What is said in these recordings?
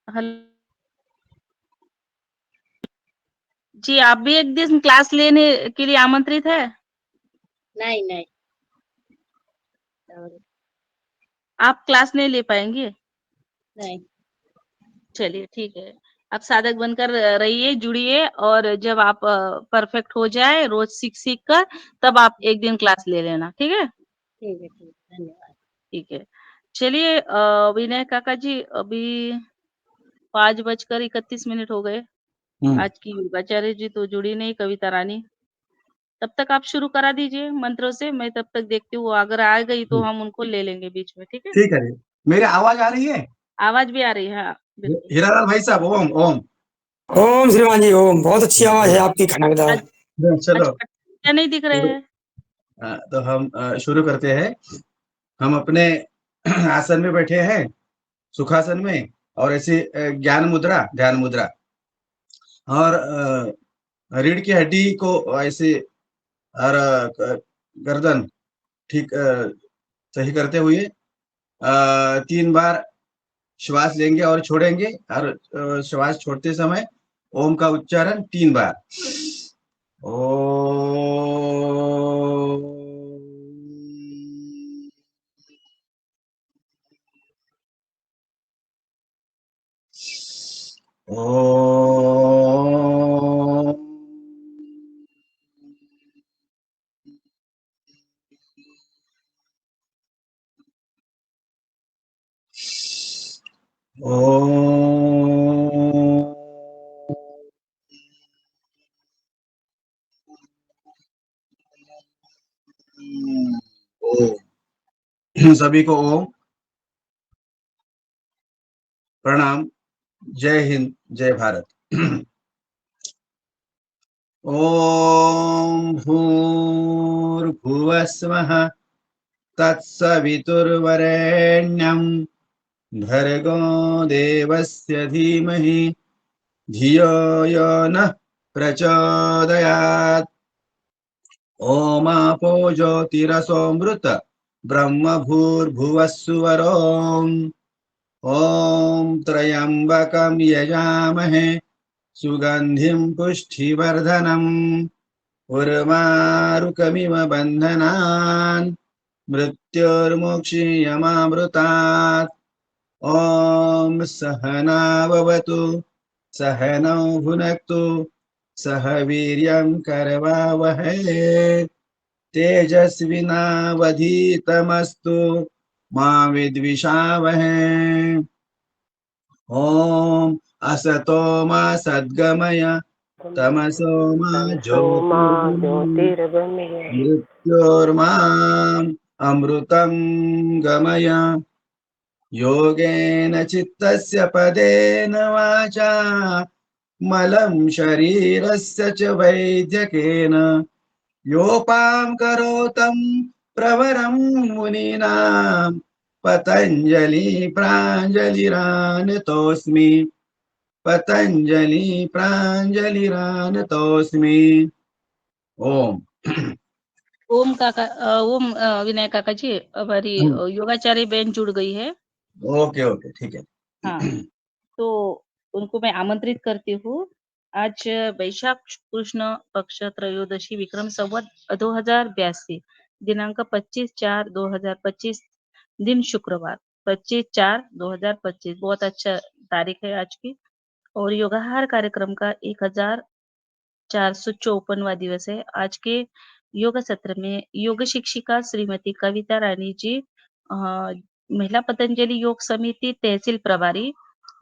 Hello जी, आप भी एक दिन क्लास लेने के लिए आमंत्रित है? नहीं नहीं। आप क्लास नहीं ले पाएंगे? नहीं। चलिए ठीक है। आप साधक बनकर रहिए, जुड़िए और जब आप परफेक्ट हो जाए रोज सीख सीख कर तब आप एक दिन क्लास ले लेना, ठीक है? ठीक है, ठीक, धन्यवाद। ठीक है। चलिए विनय काका जी, अभी 5:31 हो गए। आज की योगाचार्य जी तो जुड़ी नहीं, कविता रानी। तब तक आप शुरू करा दीजिए मंत्रों से, मैं तब तक देखती हूँ, अगर आ गई तो हम उनको ले लेंगे बीच में, ठीक है? ठीक है। मेरी आवाज आ रही है? आवाज भी आ रही है, हाँ, बिल्कुल। हीरालाल भाई साहब, ओम ओम। ओम श्रीमान जी ओम। बहुत अच्छी आवाज है आपकी खनकदार। आज चलो क्या नहीं दिख रहे हैं? तो हम शुरू करते हैं। हम अपने आसन में बैठे हैं, सुखासन में, और ऐसे ज्ञान मुद्रा, ध्यान मुद्रा, और रीढ़ की हड्डी को ऐसे, और गर्दन ठीक सही करते हुए 3 बार श्वास लेंगे और छोड़ेंगे, और श्वास छोड़ते समय ओम का उच्चारण 3 बार। सभी को ओम प्रणाम। जय हिंद, जय भारत। ओम भूर्भुवस्वः तत्सवितुर्वरेण्यं भर्गो देवस्य धीमहि धियो यो नः प्रचोदयात्। ओमापो ज्योतिरसोऽमृत ब्रह्म भूर्भुवस्सुवरोम्। ॐ त्र्यम्बकं यजामहे सुगन्धिं पुष्टिवर्धनम् उर्वारुकमिव बन्धनान् मृत्युर्मुक्षीयमामृतात्। ॐ सहना भवतु, सहनौ भुनक्तु, सह वीर्यं करवावहै, तेजस्विनावधीतमस्तु मा विद्विषावहै। ॐ असतो मा सद्गमय तमसो मा ज्योतिर्गमय मृत्योर्माम् अमृतं गमय। योगेन चित्तस्य पदेन वाचा मलं शरीरस्य च वैद्यकेन योपां करोतं प्रवरं मुनीनां पतञ्जलि प्राञ्जलिरानतोऽस्मि। पतंजलि प्राञ्जलिरानतोऽस्मि। ओम। ओम काका, ओम विनय काका जी, हमारी योगाचार्य बहन जुड़ गई है। ओके ओके, ठीक है। हाँ, तो उनको मैं आमंत्रित करती हूँ। आज वैशाख कृष्ण पक्ष त्रयोदशी विक्रम संवत 2082, दिनांक 25/4/2025, दिन शुक्रवार 25/4/2025। बहुत अच्छा तारीख है आज की। और योगाहार कार्यक्रम का 1454वां दिवस है। आज के योग सत्र में योग शिक्षिका श्रीमती कविता रानी जी, महिला पतंजलि योग समिति तहसील प्रभारी,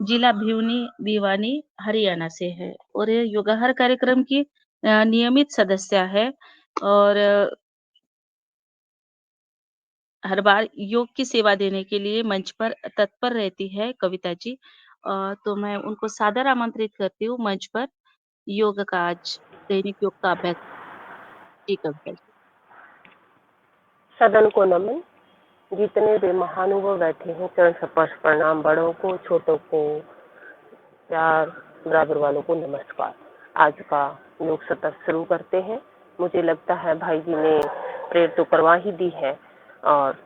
जिला भिवानी हरियाणा से है, और ये योगाहार कार्यक्रम की नियमित सदस्य है, और हर बार योग की सेवा देने के लिए मंच पर तत्पर रहती है कविता जी। तो मैं उनको सादर आमंत्रित करती हूँ मंच पर। योग का आज दैनिक योग का अभ्यास। जी कविता जी। सदन को नमन। जितने भी महानुभाव बैठे हैं चरण स्पर्श प्रणाम, बड़ों को, छोटों को प्यार, बराबर वालों को नमस्कार। आज का योग सत्र शुरू करते हैं। मुझे लगता है भाई जी ने प्रेयर तो करवा ही दी है, और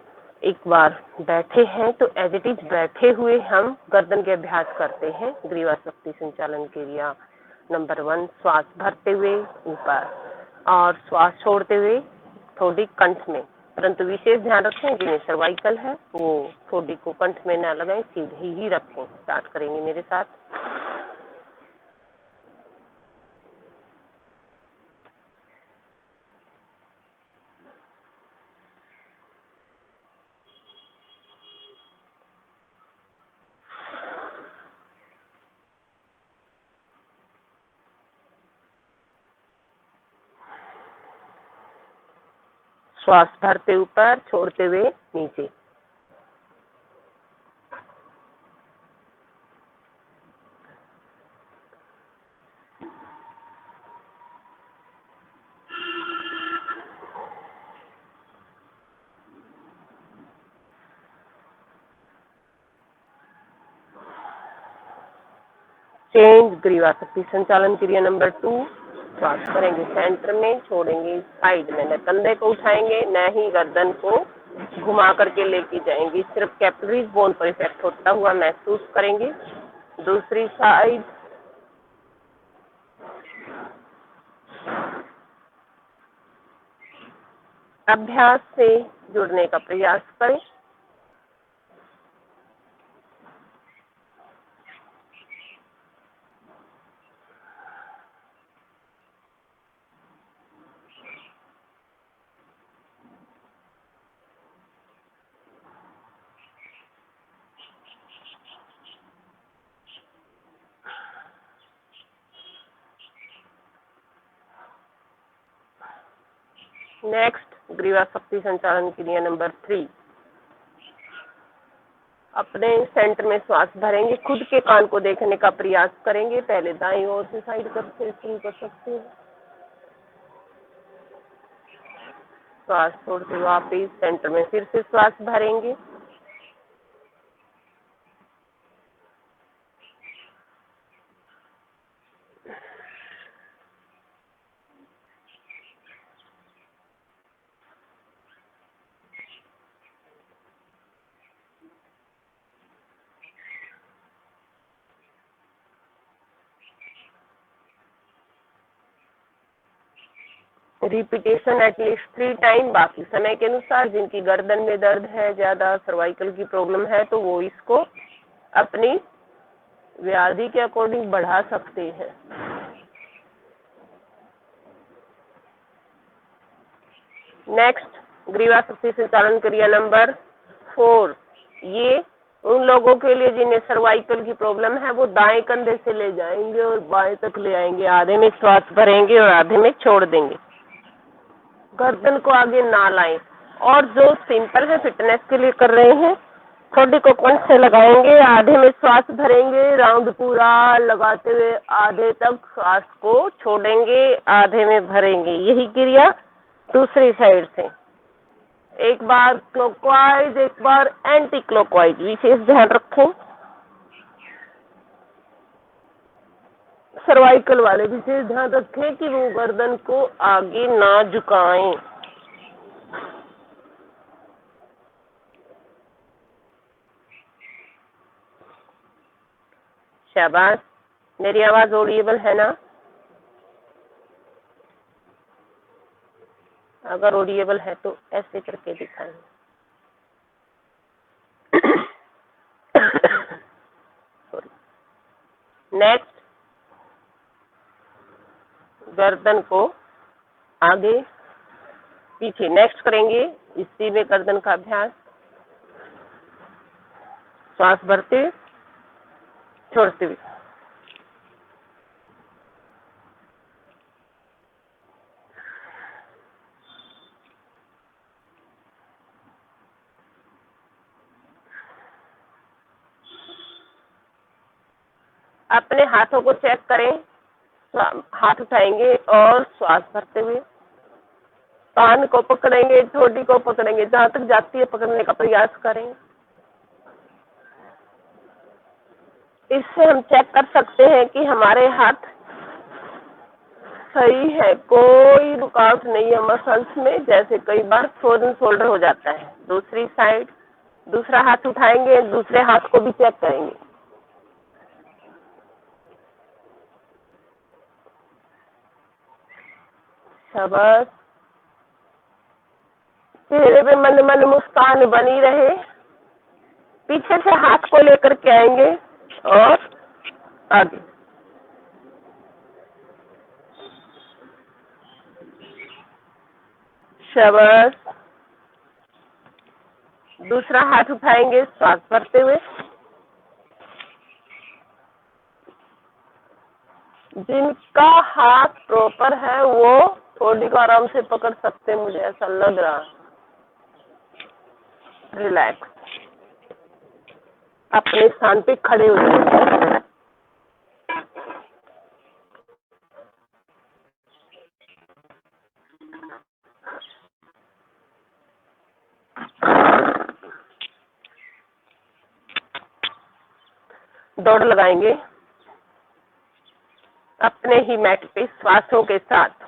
एक बार बैठे हैं तो एज इट इज बैठे हुए हम गर्दन के अभ्यास करते हैं। ग्रीवा शक्ति संचालन क्रिया नंबर 1, श्वास भरते हुए ऊपर और श्वास छोड़ते हुए थोड़ी कंठ में, परंतु विशेष ध्यान रखें जिन्हें सर्वाइकल है वो थोड़ी को कंठ में ना लगाएं, सीधे ही रखें। स्टार्ट करेंगे मेरे साथ। श्वास भरते ऊपर, छोड़ते हुए नीचे। चेंज ग्रीवा शक्ति संचालन क्रिया नंबर 2। श्वास करेंगे सेंटर में, छोड़ेंगे साइड में, न कंधे को उठाएंगे न ही गर्दन को घुमा करके लेके जाएंगे, सिर्फ कैपिलरीज बोन पर इफेक्ट होता हुआ महसूस करेंगे। दूसरी साइड। अभ्यास से जुड़ने का प्रयास करें। नेक्स्ट ग्रीवा शक्ति संचालन क्रिया नंबर 3। अपने सेंटर में श्वास भरेंगे, खुद के कान को देखने का प्रयास करेंगे। पहले दाईं ओर से साइड करके शुरू कर सकते हैं। श्वास छोड़ते वापिस सेंटर में फिर से श्वास भरेंगे। Repetition at least 3 time. बाकी समय के अनुसार जिनकी गर्दन में दर्द है, ज्यादा सर्वाइकल की प्रॉब्लम है, तो वो इसको अपनी व्याधि के अकॉर्डिंग बढ़ा सकते हैं। नेक्स्ट ग्रीवा शक्ति संचालन क्रिया नंबर 4। ये उन लोगों के लिए जिन्हें सर्वाइकल की प्रॉब्लम है, वो दाएं कंधे से ले जाएंगे और बाएं तक ले आएंगे। आधे में श्वास भरेंगे और आधे में छोड़ देंगे। गर्दन को आगे ना लाएं। और जो सिंपल है, फिटनेस के लिए कर रहे हैं, थोड़ी को कंठ से लगाएंगे, आधे में श्वास भरेंगे, राउंड पूरा लगाते हुए आधे तक श्वास को छोड़ेंगे, आधे में भरेंगे। यही क्रिया दूसरी साइड से। एक बार क्लॉकवाइज, एक बार एंटी क्लॉकवाइज। विशेष ध्यान रखें, सर्वाइकल वाले विशेष ध्यान रखें कि वो गर्दन को आगे ना झुकाएं। शाबाश। मेरी आवाज ऑडिएबल है ना? अगर ऑडिएबल है तो ऐसे करके दिखाएं। नेक्स्ट, गर्दन को आगे पीछे नेक्स्ट करेंगे। इसी में गर्दन का अभ्यास। श्वास भरते छोड़ते हुए। अपने हाथों को चेक करें। हाथ उठाएंगे और श्वास भरते हुए कान को पकड़ेंगे, ठोडी को पकड़ेंगे, जहां तक जाती है पकड़ने का प्रयास करें। इससे हम चेक कर सकते हैं कि हमारे हाथ सही है, कोई रुकावट नहीं है मसल्स में। जैसे कई बार फ्रोजन शोल्डर हो जाता है। दूसरी साइड, दूसरा हाथ उठाएंगे, दूसरे हाथ को भी चेक करेंगे। शाबाश। चेहरे पे मन मन मुस्कान बनी रहे। पीछे से हाथ को लेकर के आएंगे और आगे। शाबाश। दूसरा हाथ उठाएंगे श्वास भरते हुए। जिनका हाथ प्रॉपर है वो बॉडी को आराम से पकड़ सकते हैं, मुझे ऐसा लग रहा है। रिलैक्स, अपने स्थान पे खड़े हो जाइए। दौड़ लगाएंगे अपने ही मैट पे श्वासों के साथ।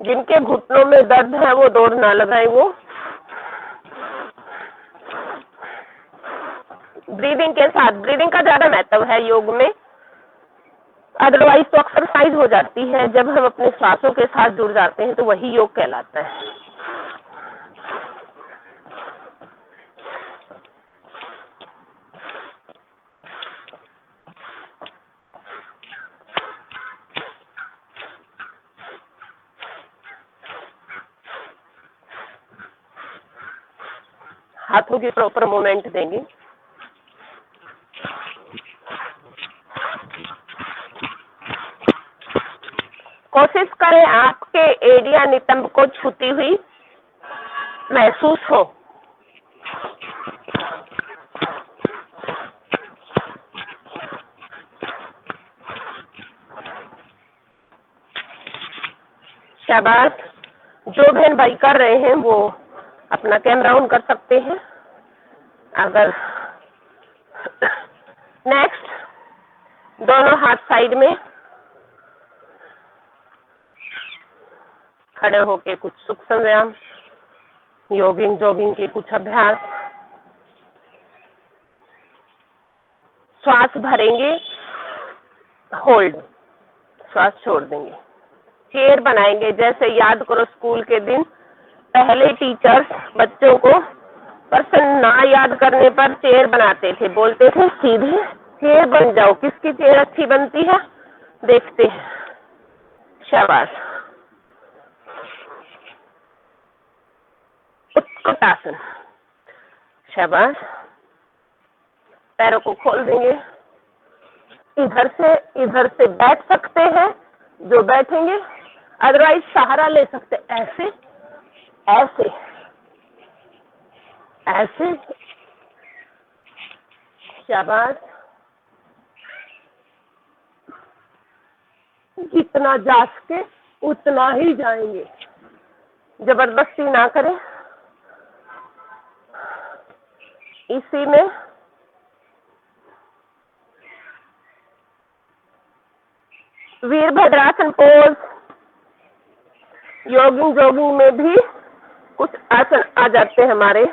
जिनके घुटनों में दर्द है वो दौड़ ना लगाए। वो ब्रीदिंग के साथ, ब्रीदिंग का ज्यादा महत्व है योग में, अदरवाइज तो एक्सरसाइज हो जाती है। जब हम अपने श्वासों के साथ जुड़ जाते हैं तो वही योग कहलाता है। हाथों की प्रॉपर मूवमेंट देंगे। कोशिश करें आपके एडिया नितंब को छूती हुई महसूस हो। शाबाश। जो बहन भाई कर रहे हैं वो अपना कैमरा ऑन कर सकते हैं। अगर नेक्स्ट, दोनों हाथ साइड में खड़े होके कुछ सूक्ष्म व्यायाम, योगिंग जॉगिंग के कुछ अभ्यास। श्वास भरेंगे, होल्ड, श्वास छोड़ देंगे। चेयर बनाएंगे। जैसे याद करो स्कूल के दिन, पहले टीचर्स बच्चों को पर्सन ना याद करने पर चेयर बनाते थे, बोलते थे सीधे चेयर बन जाओ। किसकी चेयर अच्छी बनती है देखते हैं। शाबाश। उत्कटासन। शाबाश। पैरों को खोल देंगे। इधर से बैठ सकते हैं जो बैठेंगे, अदरवाइज सहारा ले सकते, ऐसे ऐसे ऐसे। शाबाश। जितना जा सके उतना ही जाएंगे, जबरदस्ती ना करें। इसी में वीरभद्रासन पोज, योगिंग जॉगिंग में भी कुछ आसन आ जाते हैं हमारे।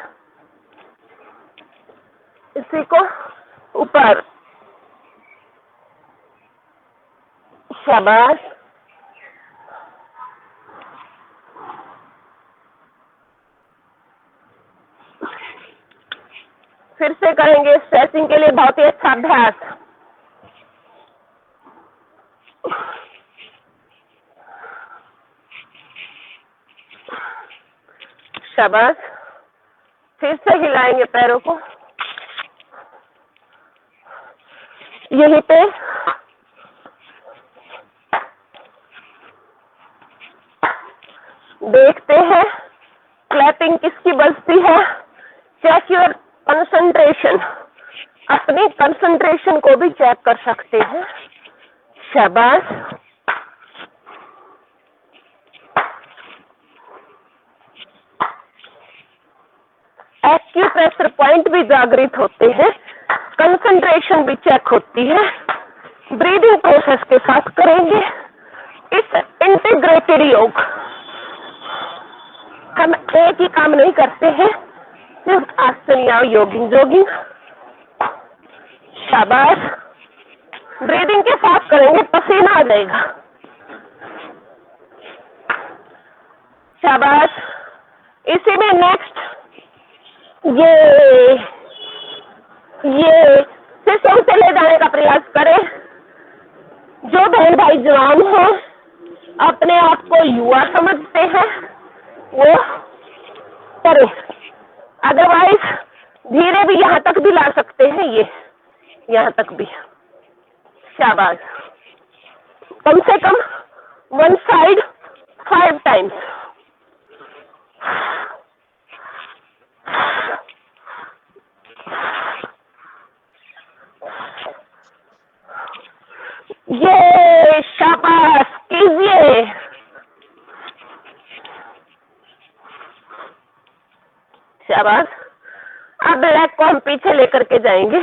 इसी को ऊपर। शाबाश। फिर से करेंगे स्ट्रेचिंग के लिए बहुत ही अच्छा अभ्यास। शाबाश। फिर से हिलाएंगे पैरों को। यहीं पे देखते हैं क्लैपिंग किसकी बजती है। Check your concentration. अपनी कंसंट्रेशन को भी चेक कर सकते हैं। शाबाश। एक्यूप्रेशर पॉइंट भी जागृत होते हैं, कंसंट्रेशन भी चेक होती है। ब्रीदिंग प्रोसेस के साथ करेंगे इस इंटीग्रेटेड योग हम एक ही काम नहीं करते हैं, सिर्फ आसन या जोगिंग। शाबाश। ब्रीदिंग के साथ करेंगे, पसीना आ जाएगा। शाबाश। इसी में नेक्स्ट ये सिस्टम से ले जाने का प्रयास करें। जो बहन भाई जवान हो, अपने आप को युवा समझते हैं, वो करें। अदरवाइज धीरे भी यहाँ तक भी ला सकते हैं, ये यहाँ तक भी। शाबाश। कम से कम वन साइड 5 टाइम्स। ये शाबाश कीजिए। शाबाश। अब लेग को हम पीछे लेकर के जाएंगे,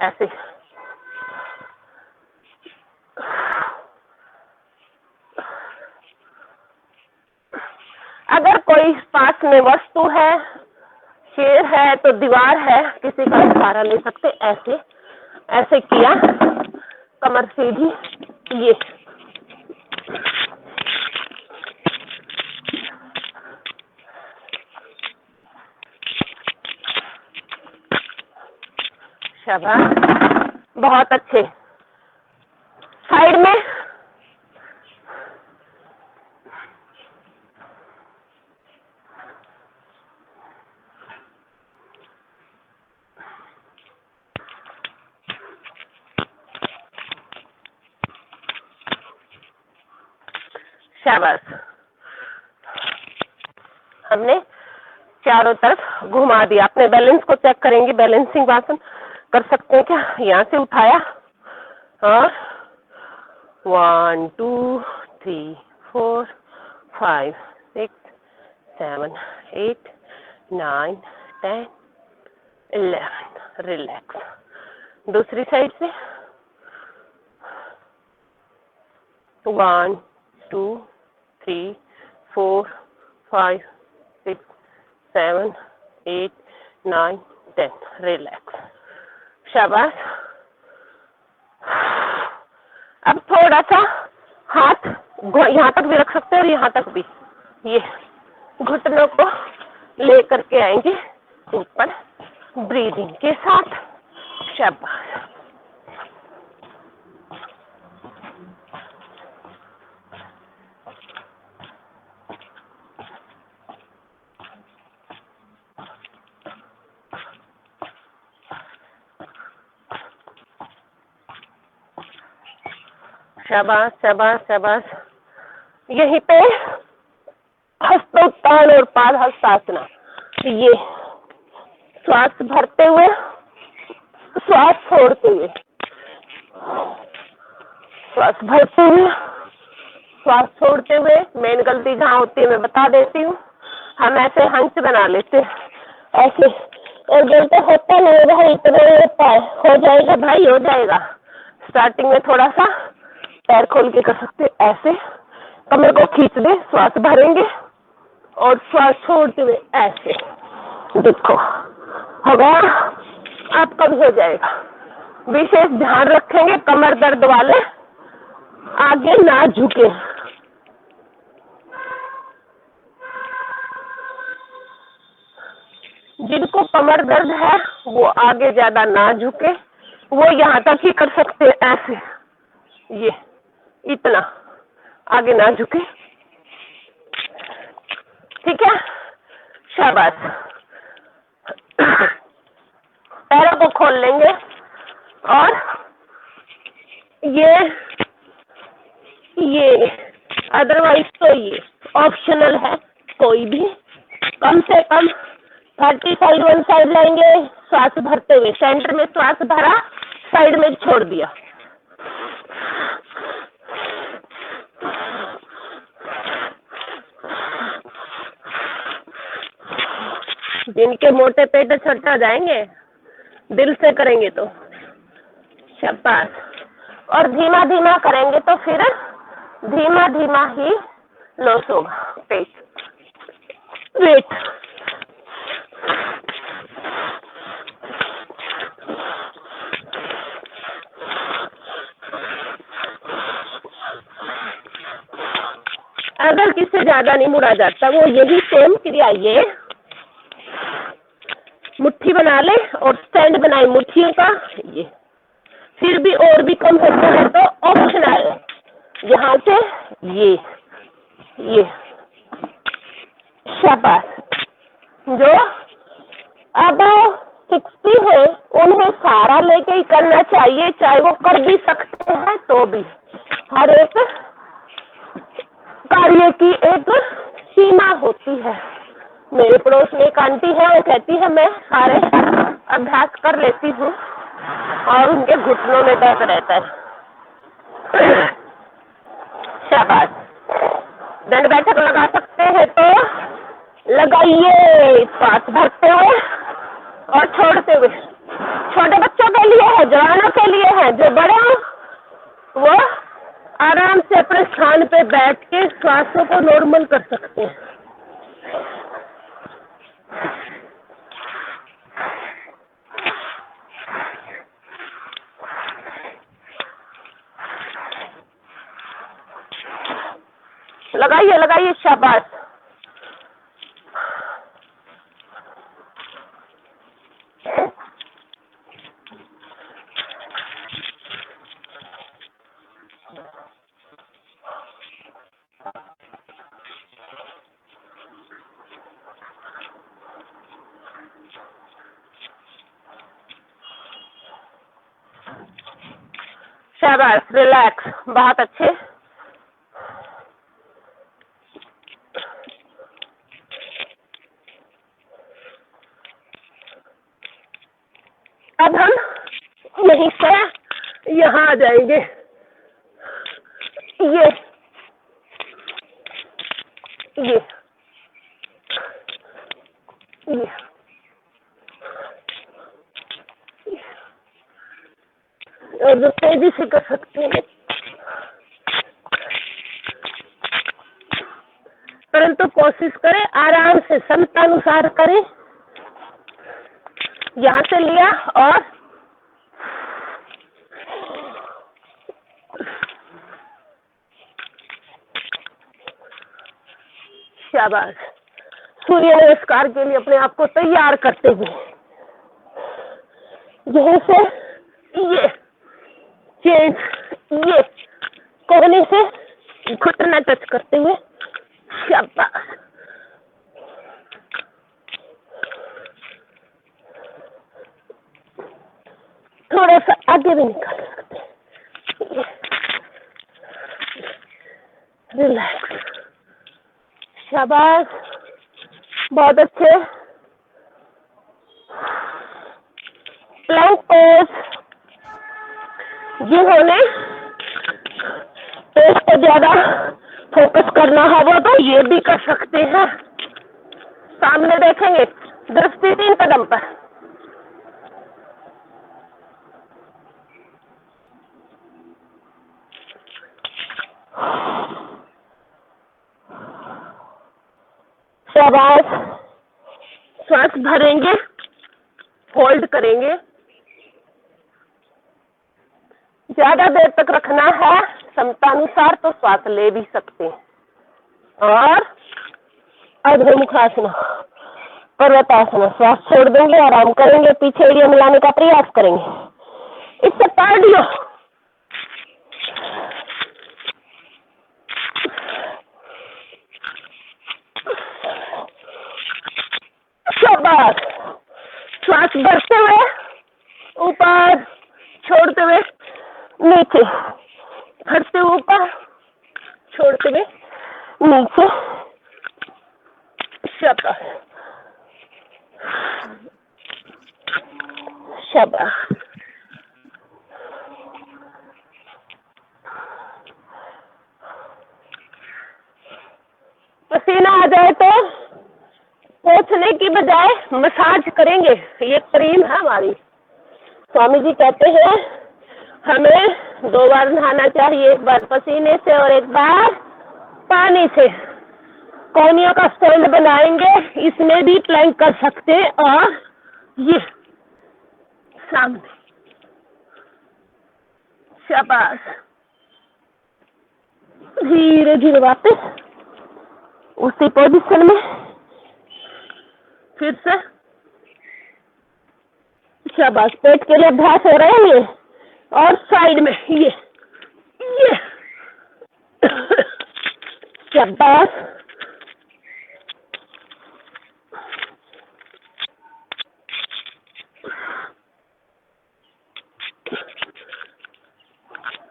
ऐसे। अगर कोई पास में वस्तु है, शेर है तो दीवार है, किसी का सहारा ले सकते। ऐसे ऐसे किया, कमर सीधी, ये शाबाश। बहुत अच्छे। साइड में शाबाश। हमने चारों तरफ घुमा दिया। अपने बैलेंस को चेक करेंगे, बैलेंसिंग आसन कर सकते हैं क्या? यहाँ से उठाया और 1 2 3 4 5 6 7 8 9 10 11। रिलैक्स। दूसरी साइड से 1 2 3 4 5 6 7 8 9 10। रिलैक्स। शाबाश। अब थोड़ा सा हाथ यहाँ तक भी रख सकते हैं और यहाँ तक भी, ये घुटनों को ले करके आएंगे ऊपर ब्रीदिंग के साथ। शाबाश। शाबाश शाबाश शाबाश। यहीं पे हस्तोत्तान और पाद हस्तासना। ये श्वास भरते हुए, श्वास छोड़ते हुए, श्वास भरते हुए, श्वास छोड़ते हुए। मेन गलती जहाँ होती है मैं बता देती हूँ, हम ऐसे हंस बना लेते ऐसे, और बोलते होता नहीं भाई, इतना होता है, हो जाएगा भाई, हो जाएगा। स्टार्टिंग में थोड़ा सा पैर खोल के कर सकते, ऐसे कमर को खींच दे, श्वास भरेंगे और श्वास छोड़ते हुए ऐसे। देखो हो गया, आप कब हो जाएगा। विशेष ध्यान रखेंगे कमर दर्द वाले आगे ना झुके। जिनको कमर दर्द है वो आगे ज्यादा ना झुके, वो यहाँ तक ही कर सकते हैं, ऐसे, ये इतना आगे ना झुके। ठीक है, शाबाश। पैरों को खोल लेंगे और ये अदरवाइज तो ये ऑप्शनल है, कोई भी कम से कम 30 साइड वन साइड लाएंगे, श्वास भरते हुए, सेंटर में श्वास भरा, साइड में छोड़ दिया। जिनके मोटे पेट छोटा जाएंगे, दिल से करेंगे तो। शाबाश। और धीमा धीमा करेंगे तो फिर धीमा धीमा ही लॉस होगा पेट वेट। अगर किससे ज्यादा नहीं मुड़ा जाता वो यही सेम क्रिया ये मुट्ठी बना ले और स्टैंड बनाए मुट्ठियों का, ये फिर भी और भी कम होता है तो ऑप्शनल यहाँ से ये शाबाश। जो अब 60 है उन्हें सारा लेके ही करना चाहिए, चाहे वो कर भी सकते हैं तो भी हर एक कार्य की एक सीमा होती है। मेरे पड़ोस में एक आंटी है, वो कहती है मैं सारे अभ्यास कर लेती हूँ और उनके घुटनों में दर्द रहता है। शाबाश। दंड बैठक लगा सकते हैं तो लगाइए, सांस भरते हुए और छोड़ते हुए। छोटे बच्चों के लिए है, जवानों के लिए है, जो बड़े हो वो आराम से अपने स्थान पे बैठ के श्वासों को नॉर्मल कर सकते हैं। लगाइए लगाइए, शाबाश। शाबाश, रिलैक्स, बहुत अच्छे। अब हम यहीं से यहाँ आ जाएंगे। ये और जो तेजी से कर सकते हैं, परंतु कोशिश करें आराम से समतानुसार करें। यहाँ से लिया और शाबाश। सूर्य नमस्कार के लिए अपने आप को तैयार करते हुए यहीं से ये चेंज, ये कोहनी से घुटना टच करते हुए। शाबाश। थोड़ा सा आगे भी निकाल सकते हैं। रिलैक्स, शाबाश, बहुत अच्छे। Plank pose. जिन्होंने पेट पे ज्यादा फोकस करना है वो तो ये भी कर सकते हैं। सामने देखेंगे, दृष्टि 3 कदम पर। शाबाश। श्वास भरेंगे, होल्ड करेंगे। ज्यादा देर तक रखना है समतानुसार तो श्वास ले भी सकते हैं। और अधोमुखासना, पर्वतासना, श्वास छोड़ देंगे, आराम करेंगे, पीछे एरिया मिलाने का प्रयास करेंगे। इससे कार्डियो शाबाश। श्वास भरते हुए ऊपर, छोड़ते हुए नीचे, भरते हुए ऊपर, छोड़ते हुए नीचे। शाबाश शाबाश। पसीना आ जाए तो पोंछने की बजाय मसाज करेंगे। ये क्रीम है हमारी। स्वामी जी कहते हैं हमें 2 बार नहाना चाहिए, एक बार पसीने से और एक बार पानी से। कोनियों का स्टैंड बनाएंगे, इसमें भी प्लैंक कर सकते हैं और ये सामने। शाबाश। धीरे धीरे वापस उसी पोजीशन में फिर से। शाबाश, पेट के लिए अभ्यास हो रहे हैं ये। और साइड में ये शाबाश।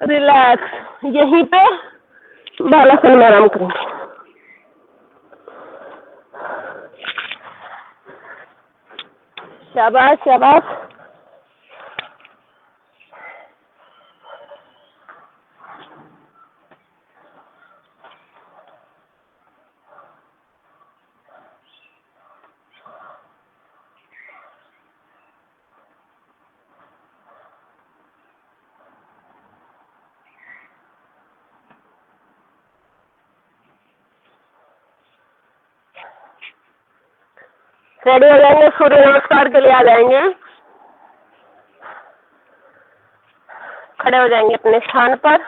रिलैक्स, यहीं पे बालासन में आराम करेंगे। शाबाश शाबाश। रेडी हो जाएंगे, सूर्य नमस्कार के लिए आ जाएंगे। खड़े हो जाएंगे अपने स्थान पर।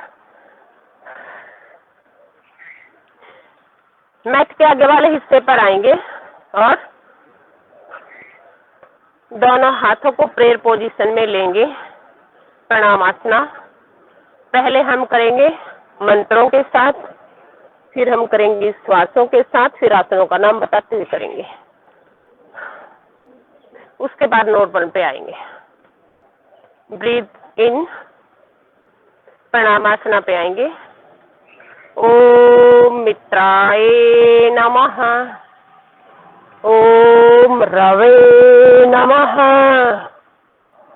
मैट के आगे वाले हिस्से पर आएंगे और दोनों हाथों को प्रेयर पोजीशन में लेंगे। प्रणाम आसना पहले हम करेंगे मंत्रों के साथ, फिर हम करेंगे श्वासों के साथ, फिर आसनों का नाम बताते हुए करेंगे। उसके बाद नॉर्मल पे आएंगे। ब्रीथ इन, प्रणामासना पे आएंगे। ओम मित्राय नमः, ओम रवे नमः,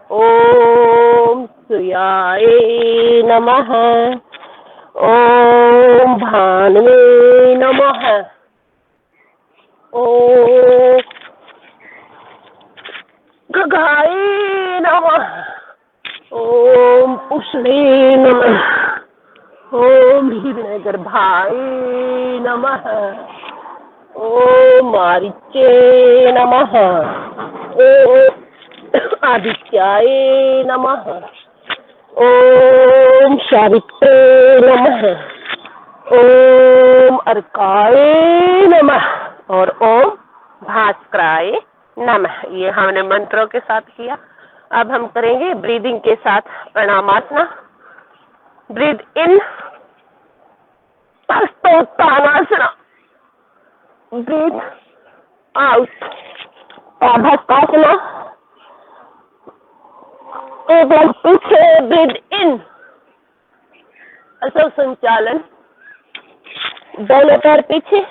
ओम सूर्याय नमः, ओम भानवे नमः, ओम गगाय नमः, ओम पुष्णे नमः, ओम हिरण्यगर्भाय नमः, ओम मारीचे नमः, ओम आदित्याय नमः, ओम सावित्रे नमः, ओम अर्काय नमः और ओम भास्कराय नमः। ये हमने मंत्रों के साथ किया। अब हम करेंगे ब्रीदिंग के साथ pranamasana. Breathe in, hastottanasana. Breathe out, भस्त्रासना। एक बार पीछे, ब्रीद इन, असव संचालन। दोनों पैर पीछे,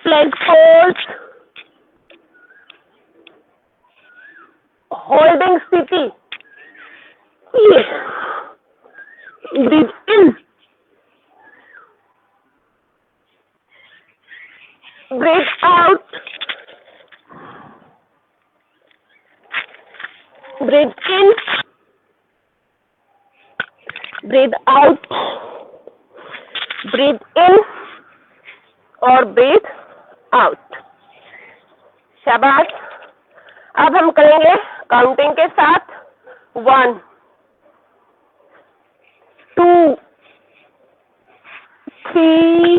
प्लैंक पोज, होल्डिंग स्थिति। Breathe in, breathe out, breathe in, breathe out, breathe in और ब्रीद आउट। शाबाश। अब हम करेंगे काउंटिंग के साथ 1 2 3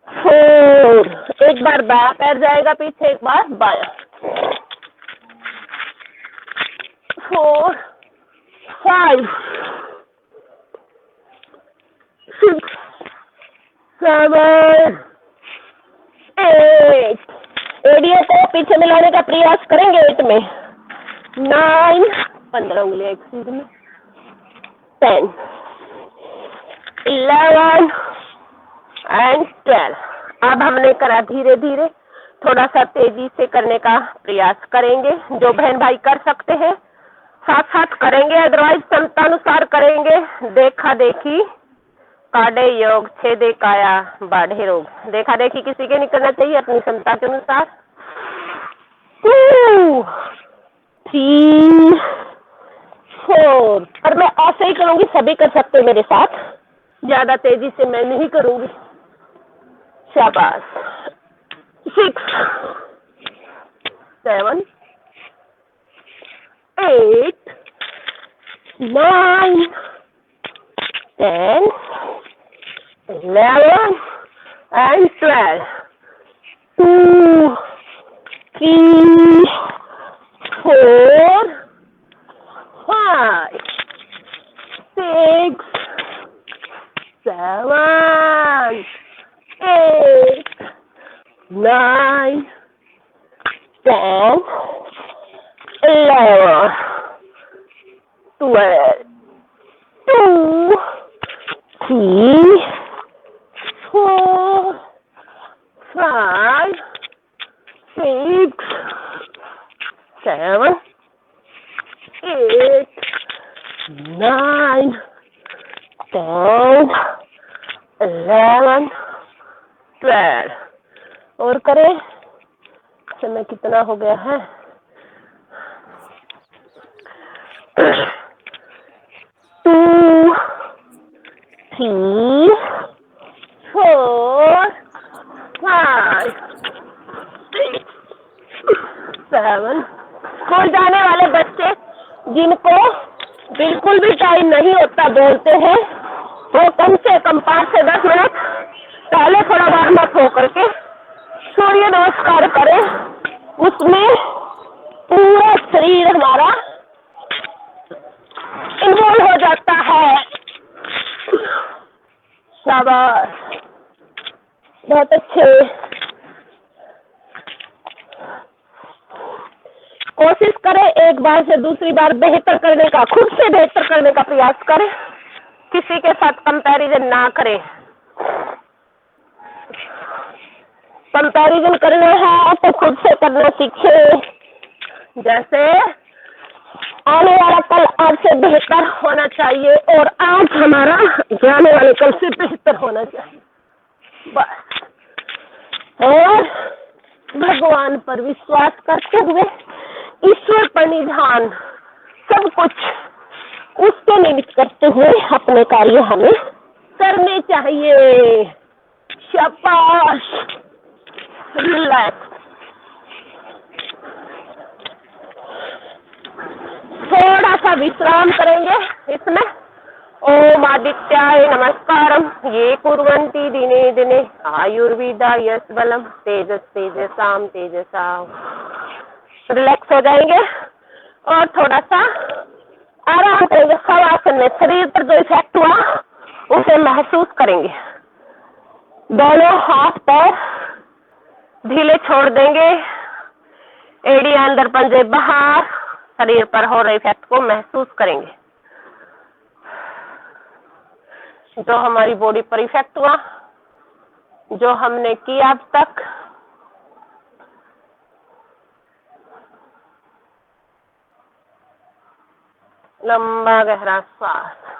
4। एक बार बायां पैर जाएगा पीछे, एक बार बायां। 4 5 6 7 8। एडियो को पीछे मिलाने का प्रयास करेंगे 8 में। 9 15 उंगलियां एक सीध में। 10 11 एंड 12। अब हमने करा धीरे धीरे, थोड़ा सा तेजी से करने का प्रयास करेंगे। जो बहन भाई कर सकते हैं साथ साथ करेंगे, अदरवाइज क्षमतानुसार करेंगे। देखा देखी काढ़े योग, छेदे काया बाढ़े रोग। देखा देखी किसी के नहीं करना चाहिए, अपनी क्षमता के अनुसार। 2 3 4 ऐसे ही करूंगी, सभी कर सकते हैं मेरे साथ, ज्यादा तेजी से मैं नहीं करूंगी। शाबाश। 6 7 8 9 10 11 and 12 2 3 4 5 6 7 8 9 10 11 12 2 3 4 5 6 7 8 9 10 11 12 और करें। समय कितना हो गया है? 2 3 4 5 6 7 स्कूल जाने वाले बच्चे जिनको बिल्कुल भी टाइम नहीं होता बोलते हैं, वो कम से कम 5 से 10 मिनट पहले थोड़ा वार्म अप हो करके सूर्य नमस्कार करें। उसमें पूरा शरीर हमारा इन्वॉल्व हो जाता है। शाबाश, बहुत अच्छे। कोशिश करें एक बार से दूसरी बार बेहतर करने का, खुद से बेहतर करने का प्रयास करें, किसी के साथ कंपैरिजन ना करें। कंपैरिजन करना है तो खुद से करना सीखें। जैसे आने वाला कल आज से बेहतर होना चाहिए और आज हमारा जाने वाले कल से बेहतर होना चाहिए बस। और भगवान पर विश्वास करते हुए, ईश्वर पर निधान, सब कुछ उसके निमित्त करते हुए अपने कार्य हमें करने चाहिए। शाबाश। रिलैक्स। थोड़ा सा विश्राम करेंगे इसमें। ओम आदित्याय नमस्कारम ये कुर्वन्ति दिने दिने आयुर्वेदा यश बलम तेजस तेजसाम तेजसा। रिलैक्स हो जाएंगे और थोड़ा सा आराम करेंगे। शवासन में शरीर पर जो इफेक्ट हुआ उसे महसूस करेंगे। दोनों हाथ पैर ढीले छोड़ देंगे, एड़ी अंदर पंजे बाहर, शरीर पर हो रहे इफेक्ट को महसूस करेंगे। जो हमारी बॉडी पर इफेक्ट हुआ, जो हमने किया अब तक, लंबा गहरा सांस।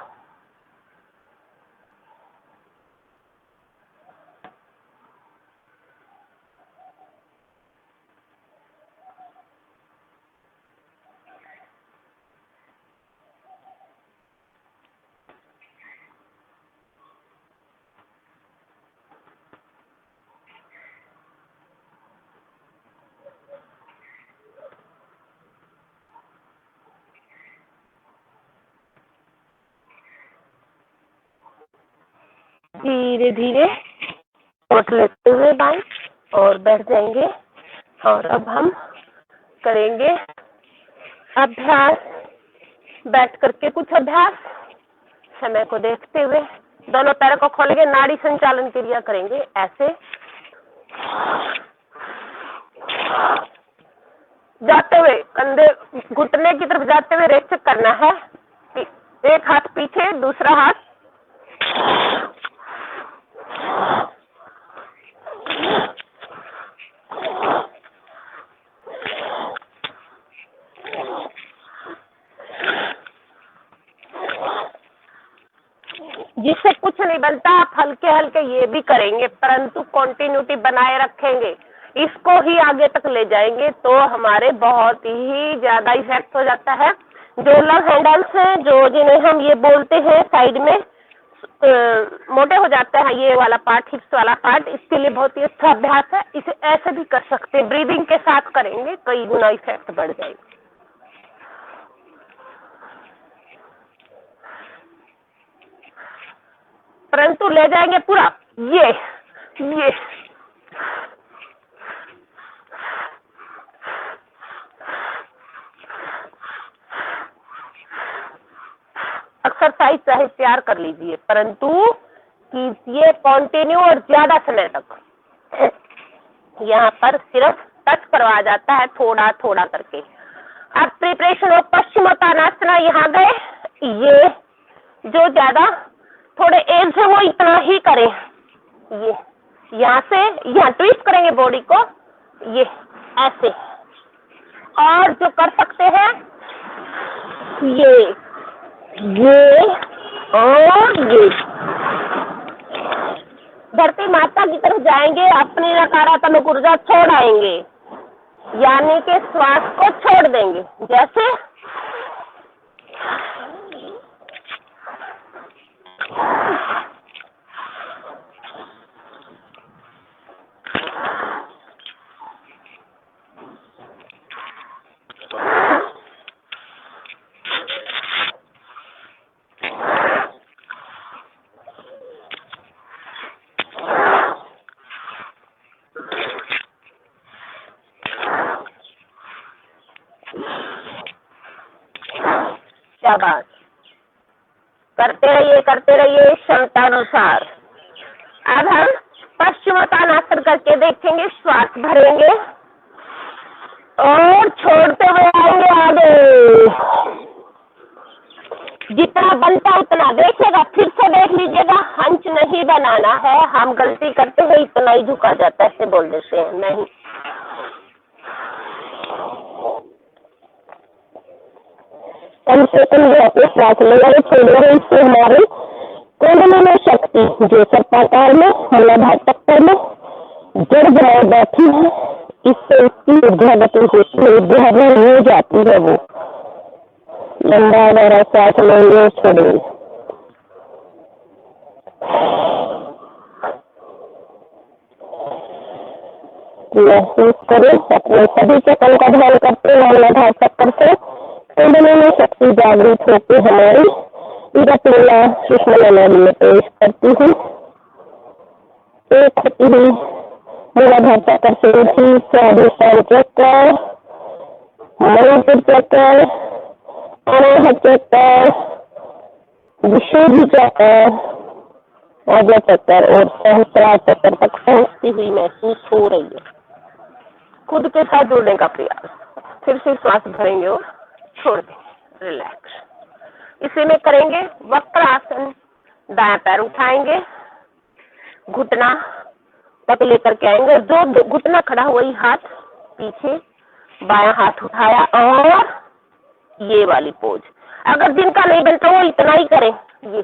धीरे धीरे सांस लेते हुए बाएं और बैठ जाएंगे। और अब हम करेंगे अभ्यास, बैठ करके कुछ अभ्यास। समय को देखते हुए दोनों पैरों को खोलेंगे, नाड़ी संचालन क्रिया करेंगे। ऐसे जाते हुए कंधे घुटने की तरफ जाते हुए रेचक करना है। एक हाथ पीछे, दूसरा हाथ जिससे कुछ नहीं बनता। आप हल्के हल्के ये भी करेंगे, परंतु कंटिन्यूटी बनाए रखेंगे। इसको ही आगे तक ले जाएंगे तो हमारे बहुत ही ज्यादा इफेक्ट हो जाता है। जो लव हैंडल्स हैं, जो जिन्हें हम ये बोलते हैं साइड में मोटे हो जाता है ये वाला पार्ट, हिप्स वाला पार्ट, इसके लिए बहुत ही अच्छा अभ्यास है। इसे ऐसे भी कर सकते हैं, ब्रीदिंग के साथ करेंगे, कई गुना इफेक्ट बढ़ जाएगा। परंतु ले जाएंगे पूरा ये एक्सरसाइज चाहे प्यार कर लीजिए, परंतु कीजिए कंटिन्यू और ज्यादा समय तक। यहाँ पर सिर्फ टच करवाया जाता है थोड़ा थोड़ा करके। अब प्रिपरेशन ऑफ पश्चिमोत्तानासना यहाँ गए, ये जो ज्यादा थोड़े एज है वो इतना ही करें। ये यहाँ से यहाँ ट्विस्ट करेंगे बॉडी को, ये ऐसे। और जो कर सकते हैं ये और ये धरती माता की तरफ जाएंगे, अपनी नकारात्मक ऊर्जा छोड़ आएंगे, यानी कि श्वास को छोड़ देंगे। जैसे शाबाश, करते रहिए क्षमता अनुसार। अब हम पश्चिमोत्तानासन करके देखेंगे, श्वास भरेंगे और छोड़ते हुए आएंगे आगे। जितना बनता उतना देखिएगा, फिर से देख लीजिएगा, हंच नहीं बनाना है। हम गलती करते हैं, इतना ही झुका जाता है, ऐसे बोल देते हैं, नहीं। कम से कम अपने श्वास लगाए छोड़े, इससे हमारी कुंडलिनी शक्ति जो सर्पाकार में मूलाधार चक्कर में जड़ बनाए बैठी है, इससे उसकी ऊर्जा गति होती है, ऊर्जा हो जाती है। वो लंबा गहरा श्वास लेंगे, छोड़ेंगे। महसूस करें अपने सभी चक्कर का ध्यान करते हैं, मूलाधार चक्कर से कुंडलिनी शक्ति जागृत होकर हमारी इरापीला सूक्ष्म नाड़ी में प्रवेश करती है। एक होती हुई मूलाधार चक्कर से उठी स्वाधिष्ठान चक्कर, मणिपुर चक्कर, अनाहत चक्कर, विशुद्धि चक्कर, आज्ञा चक्कर और सहस्रार चक्कर तक पहुंचती हुई महसूस हो रही है। खुद के साथ जुड़ने का प्रयास। फिर से श्वास भरेंगे और छोड़ देंगे, रिलैक्स। इसी में करेंगे वक्रासन, दायां पैर उठाएंगे, घुटना तक लेकर के आएंगे, जो घुटना खड़ा वही हाथ पीछे, बायां हाथ उठाया और ये वाली पोज। अगर दिन का नहीं बनता वो इतना ही करें, ये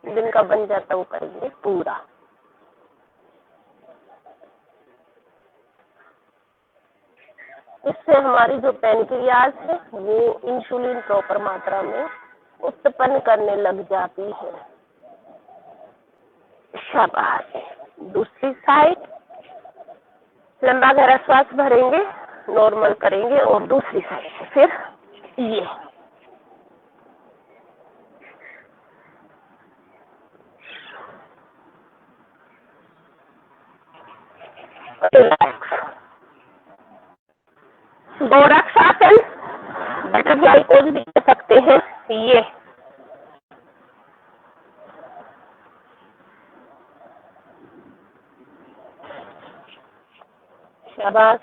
दिन का बन जाता वो करेंगे पूरा। इससे हमारी जो पैनक्रियाज है वो इंसुलिन प्रॉपर मात्रा में उत्पन्न करने लग जाती है। शाबाश। दूसरी साइड लंबा गहरा श्वास भरेंगे, नॉर्मल करेंगे और दूसरी साइड से फिर ये गोरक्षासन, बटरफ्लाई पोज भी कर सकते हैं। ये शाबाश।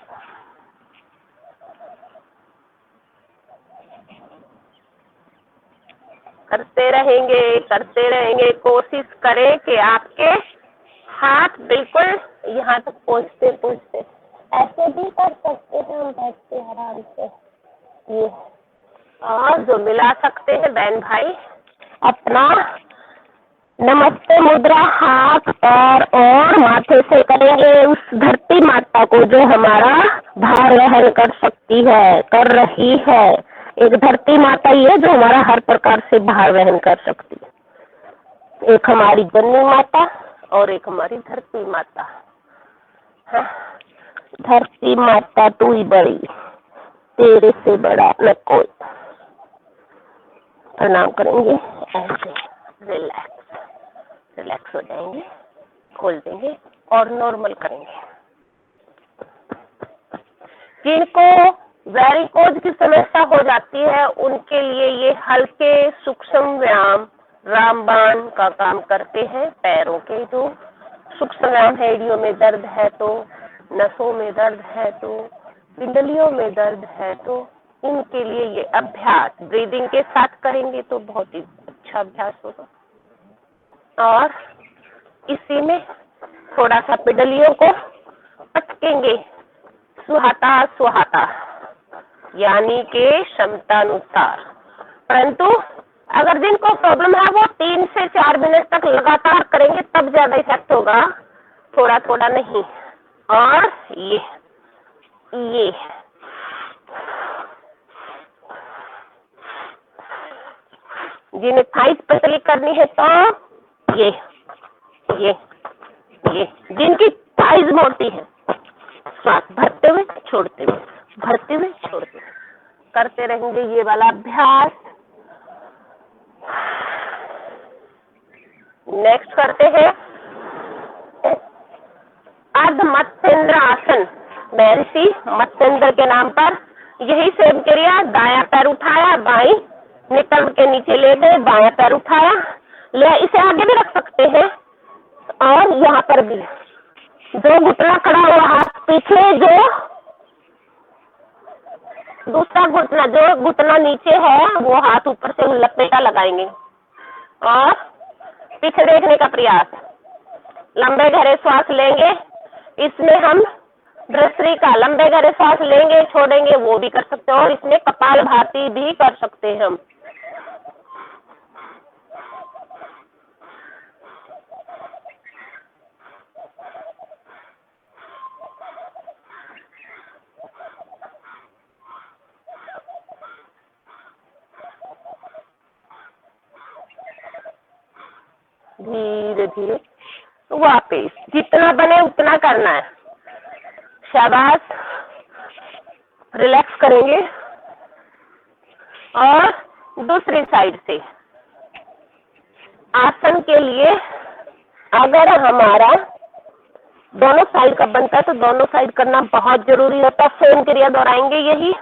करते रहेंगे। कोशिश करें कि आपके हाथ बिल्कुल यहाँ तक पहुँचते ऐसे भी कर सकते हैं हम बैठ के आराम से। ये और जो मिला सकते हैं बहन भाई, अपना नमस्ते मुद्रा हाथ पैर और माथे से करेंगे उस धरती माता को जो हमारा भार वहन कर सकती है, कर रही है। एक धरती माता ही है जो हमारा हर प्रकार से भार वहन कर सकती है। एक हमारी जननी माता और एक हमारी धरती माता। हाँ? धरती माता तू ही बड़ी, तेरे से बड़ा न कोई। प्रणाम करेंगे, ऐसे रिलैक्स हो जाएंगे, खोल देंगे और नॉर्मल करेंगे। जिनको वेरिकोज की समस्या हो जाती है उनके लिए ये हल्के सूक्ष्म व्यायाम रामबाण का काम करते हैं। पैरों के जो सूक्ष्म व्यायाम है, एड़ियों में दर्द है तो, नसों में दर्द है तो, पिंडलियों में दर्द है तो, इनके लिए ये अभ्यास ब्रीदिंग के साथ करेंगे तो बहुत ही अच्छा अभ्यास होगा। और इसी में थोड़ा सा पिंडलियों को पटकेंगे सुहाता सुहाता, यानी के क्षमतानुसार। परंतु अगर जिनको प्रॉब्लम है वो 3 से 4 मिनट तक लगातार करेंगे तब ज्यादा इफेक्ट होगा, थोड़ा थोड़ा नहीं। और ये जिन्हें थाइस पतली करनी है तो ये जिनकी थाइस मोटी है, श्वास भरते हुए छोड़ते हुए, भरते हुए छोड़ते हुए करते रहेंगे ये वाला अभ्यास। नेक्स्ट करते हैं अर्ध मत्स्येंद्र आसन। महर्षि मत्स्येंद्र के नाम पर यही सेम क्रिया। दायां पैर उठाया, बाई निकल के नीचे ले गए, बायां पैर उठाया, ले इसे आगे भी रख सकते हैं और यहाँ पर भी जो घुटना खड़ा हुआ हाथ पीछे, जो दूसरा घुटना जो घुटना नीचे है वो हाथ ऊपर से लपेटा लगाएंगे और पीछे देखने का प्रयास। लंबे गहरे श्वास लेंगे, इसमें हम भ्रसरिका लंबे गहरे श्वास लेंगे छोड़ेंगे वो भी कर सकते हैं और इसमें कपालभाति भी कर सकते हैं हम। धीरे धीरे वापिस जितना बने उतना करना है। शाबाश, रिलैक्स करेंगे। और दूसरी साइड से आसन के लिए अगर हमारा दोनों साइड का बनता है तो दोनों साइड करना बहुत जरूरी होता है। सेम क्रिया दोहराएंगे यही।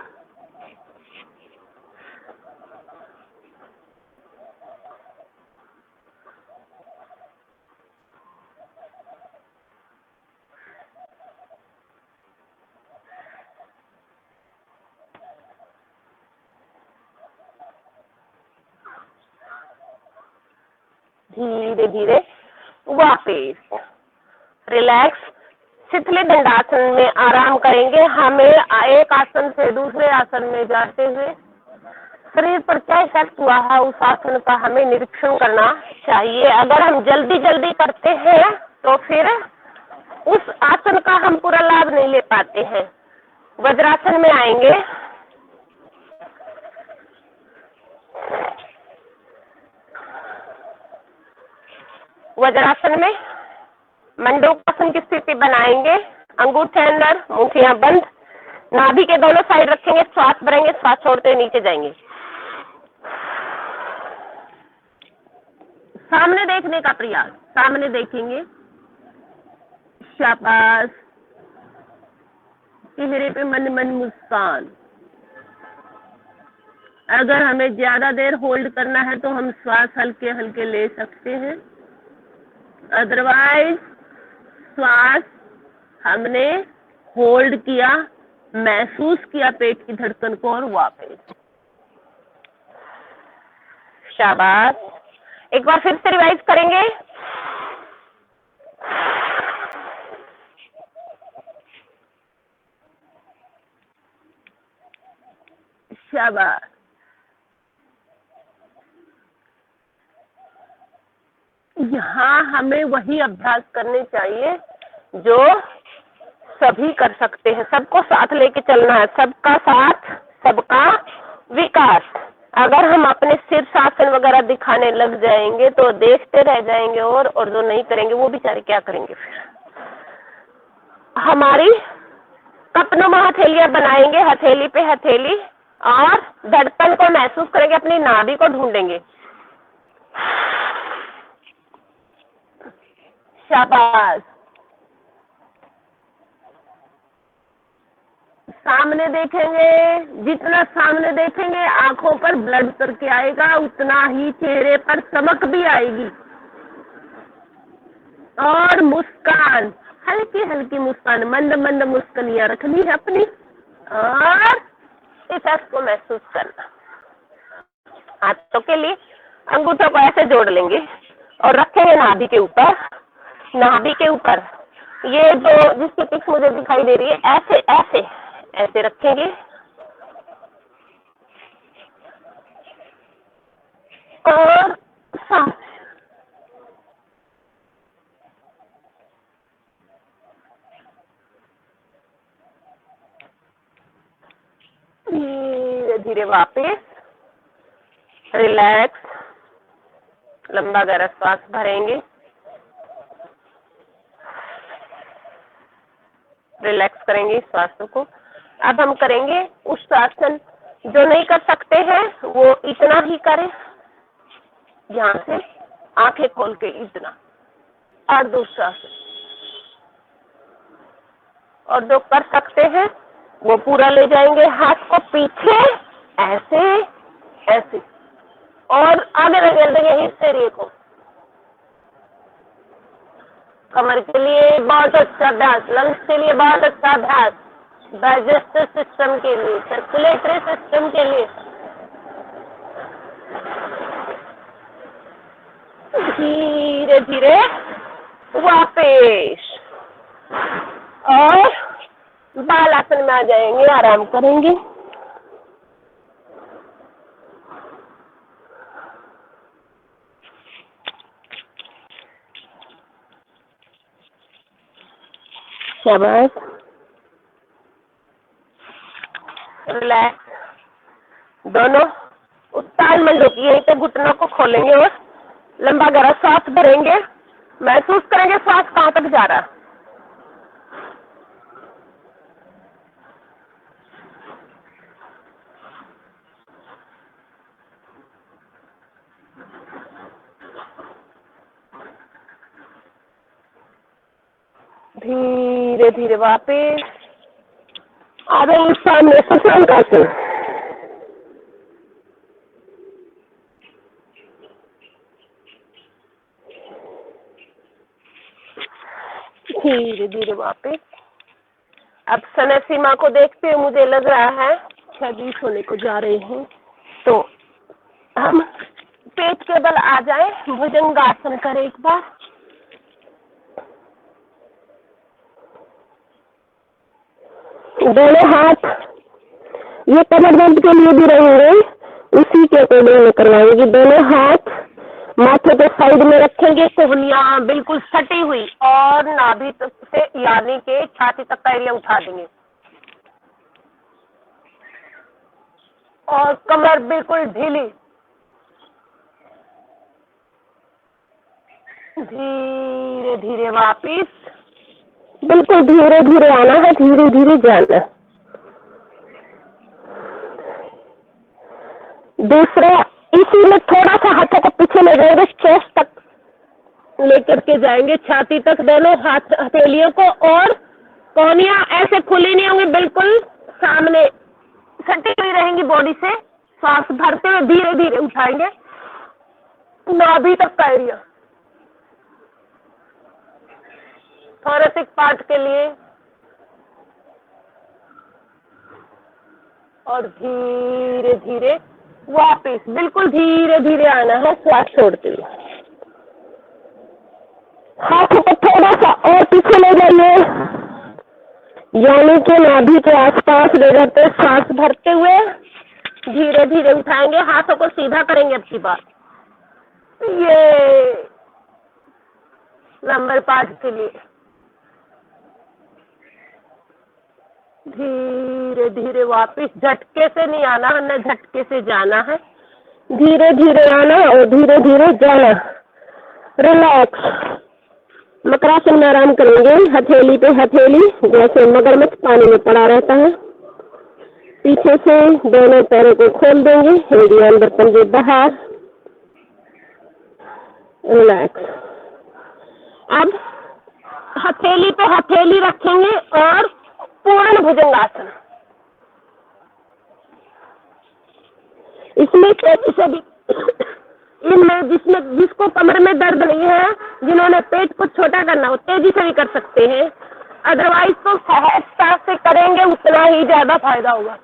धीरे धीरे वापिस रिलैक्स। शिथिल दंडासन में आराम करेंगे। हमें एक आसन से दूसरे आसन में जाते हुए शरीर पर क्या इफेक्ट हुआ है उस आसन का हमें निरीक्षण करना चाहिए। अगर हम जल्दी जल्दी करते हैं तो फिर उस आसन का हम पूरा लाभ नहीं ले पाते हैं। वज्रासन में आएंगे। वज्रासन में मंडूकासन की स्थिति बनाएंगे। अंगूठे अंदर, मुठ्ठियां बंद, नाभि के दोनों साइड रखेंगे, श्वास भरेंगे, श्वास छोड़ते नीचे जाएंगे। सामने देखने का प्रयास, सामने देखेंगे। शाबाश, चेहरे पे मन मन मुस्कान। अगर हमें ज्यादा देर होल्ड करना है तो हम श्वास हल्के हल्के ले सकते हैं, अदरवाइज श्वास हमने होल्ड किया, महसूस किया पेट की धड़कन को और वापस। शाबाश, एक बार फिर से रिवाइज करेंगे। शाबाश, यहाँ हमें वही अभ्यास करने चाहिए जो सभी कर सकते हैं। सबको साथ लेके चलना है, सबका साथ सबका विकास। अगर हम अपने शीर्षासन वगैरह दिखाने लग जाएंगे तो देखते रह जाएंगे, और जो नहीं करेंगे वो बेचारे क्या करेंगे फिर। हमारी कपनुमा हथेलियां बनाएंगे, हथेली पे हथेली, और धड़कन को महसूस करेंगे, अपनी नाभि को ढूंढेंगे। शाबाश। सामने देखेंगे, जितना सामने देखेंगे आंखों पर ब्लड करके आएगा, उतना ही चेहरे पर चमक भी आएगी। और मुस्कान, हल्की हल्की मुस्कान, मंद मंद मुस्कानियां रखनी है अपनी, और इस अर्थ को महसूस करना। हाथों के लिए अंगूठों को ऐसे जोड़ लेंगे और रखेंगे नाभि के ऊपर। नाभि के ऊपर ये जो जिसकी पिक्स मुझे दिखाई दे रही है, ऐसे ऐसे ऐसे रखेंगे, और सांस धीरे धीरे वापस रिलैक्स, लंबा गहरा श्वास भरेंगे, रिलैक्स करेंगे श्वासों को। अब हम करेंगे उस आसन, जो नहीं कर सकते हैं वो इतना ही करें, यहाँ से आंखें खोल के इतना, और दूसरा आसन, और जो कर सकते हैं वो पूरा ले जाएंगे, हाथ को पीछे ऐसे ऐसे, और आगे धकेल देंगे इस एरिए को। कमर के लिए बहुत अच्छा अभ्यास, लंग्स के लिए बहुत अच्छा अभ्यास, डाइजेस्टिव सिस्टम के लिए, सर्कुलेटरी सिस्टम के लिए। धीरे धीरे वापस, और बालासन में आ जाएंगे, आराम करेंगे। शाबाश, रिलैक्स। दोनों उत्ताल मंडों की, यहीं पे घुटनों को खोलेंगे और लंबा गहरा सांस भरेंगे, महसूस करेंगे सांस कहाँ तक जा रहा है। धीरे धीरे वापस आ जाएंगे सामने, शशांकासन। धीरे धीरे वापस। अब समय सीमा को देखते हुए मुझे लग रहा है 6:20 होने को जा रहे हैं, तो हम पेट के बल आ जाए, भुजंगासन करें एक बार। दोनों हाथ ये कमर दर्द के लिए भी रहेंगे, उसी के अकॉर्डिंग में करवाएंगे। दोनों हाथ माथे के साइड में रखेंगे, कोहनियां बिल्कुल सटी हुई, और नाभि तक से यानी के छाती तक का एरिया उठा देंगे, और कमर बिल्कुल ढीली। धीरे धीरे वापिस, बिल्कुल धीरे धीरे आना है, धीरे धीरे जाना। दूसरा, इसी में थोड़ा सा हाथों को पीछे ले जाएंगे, चेस्ट तक लेकर के जाएंगे, छाती तक दोनों हाथ हथेलियों को, और कोहनियां ऐसे खुली नहीं होंगी, बिल्कुल सामने सटी हुई रहेंगी बॉडी से। सांस भरते हुए धीरे धीरे उठाएंगे नाभि तक का एरिया, थोरेसिक पार्ट के लिए, और धीरे धीरे वापिस, बिल्कुल धीरे धीरे आना है, श्वास छोड़ते हुए। हाथों को थोड़ा सा और पीछे ले जाइए, यानी कि नाभि के आसपास ले जाते, सांस भरते हुए धीरे धीरे उठाएंगे, हाथों को सीधा करेंगे। अब की बात ये नंबर 5 के लिए धीरे धीरे वापस, झटके से नहीं आना है, न झटके से जाना है, धीरे धीरे आना और धीरे धीरे जाना। रिलैक्स। मकरासन में आराम करेंगे, हथेली पे हथेली, जैसे मगरमच्छ पानी में पड़ा रहता है। पीछे से दोनों पैरों को खोल देंगे, एड़ी अंदर पंजे बाहर। रिलैक्स। अब हथेली पे हथेली रखेंगे और पूर्ण भुजंगासन। इसमें से भी इनमें जिसको कमर में दर्द नहीं है, जिन्होंने पेट को छोटा करना हो, तेजी से भी कर सकते हैं, अदरवाइज तो सहजता से करेंगे उतना ही ज्यादा फायदा होगा।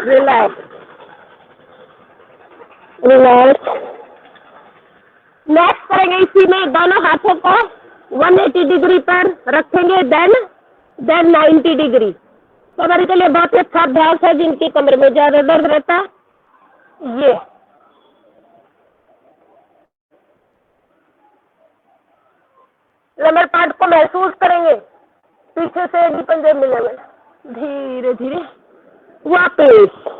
रिलैक्स। रिलैक्स। नेक्स्ट करेंगे इसी में, दोनों हाथों को 180 डिग्री पर रखेंगे, देन 90 डिग्री। कमर के लिए बहुत ही अच्छा अभ्यास है, जिनकी कमर में ज्यादा दर्द रहता है। ये लंबर पार्ट को महसूस करेंगे, पीछे से एड़ी पंजे मिले हुए, धीरे धीरे वापस।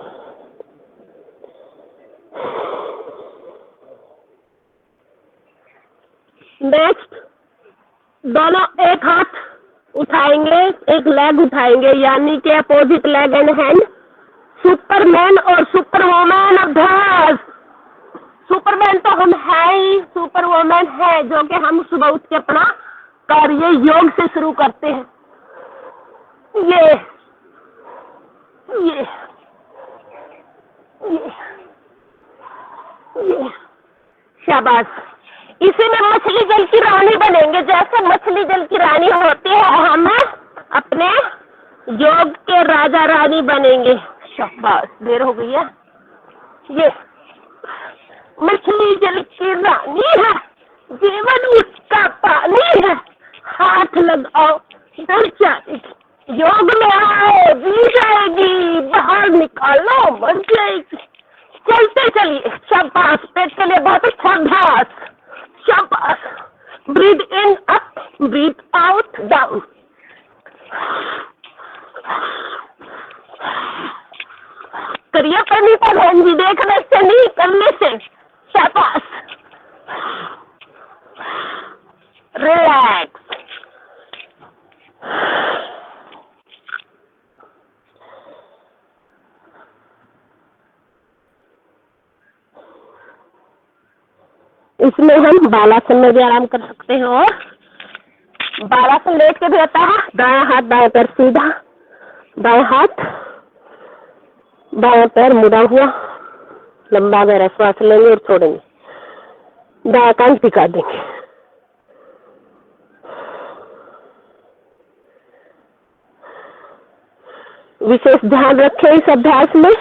नेक्स्ट, दोनों एक हाथ उठाएंगे, एक लेग उठाएंगे, यानी कि opposite leg and hand. Superman और सुपरवुमैन अभ्यास। सुपरमैन तो हम है ही, सुपरवुमैन है जो कि हम सुबह उठ के अपना कार्य योग से शुरू करते हैं। ये शाबाश। इसी में मछली जल की रानी बनेंगे, जैसे मछली जल की रानी होती है, हम अपने योग के राजा रानी बनेंगे। शाबाश, देर हो गई है। ये मछली जल की रानी है, जीवन उसका पानी है, हाथ लगाओ डर जाएगी, योग में आओ जी जाएगी, बाहर निकालो मर जाएगी। चलते चलिए। शाबाश, पेट के लिए बहुत अच्छा अभ्यास। शाबाश। Breathe in up, breathe out down. करिए करनी पर बहन जी, देखने से नहीं करने से। शाबाश। रिलैक्स। इसमें हम बालासन में भी आराम कर सकते हैं, और बालासन लेट के भी होता है। दायां हाथ दाएं पैर सीधा, दाएं हाथ दाएं पैर मुड़ा हुआ, लंबा गहरा श्वास लेंगे और छोड़ेंगे, दायां कान टिका देंगे। विशेष ध्यान रखें इस अभ्यास में,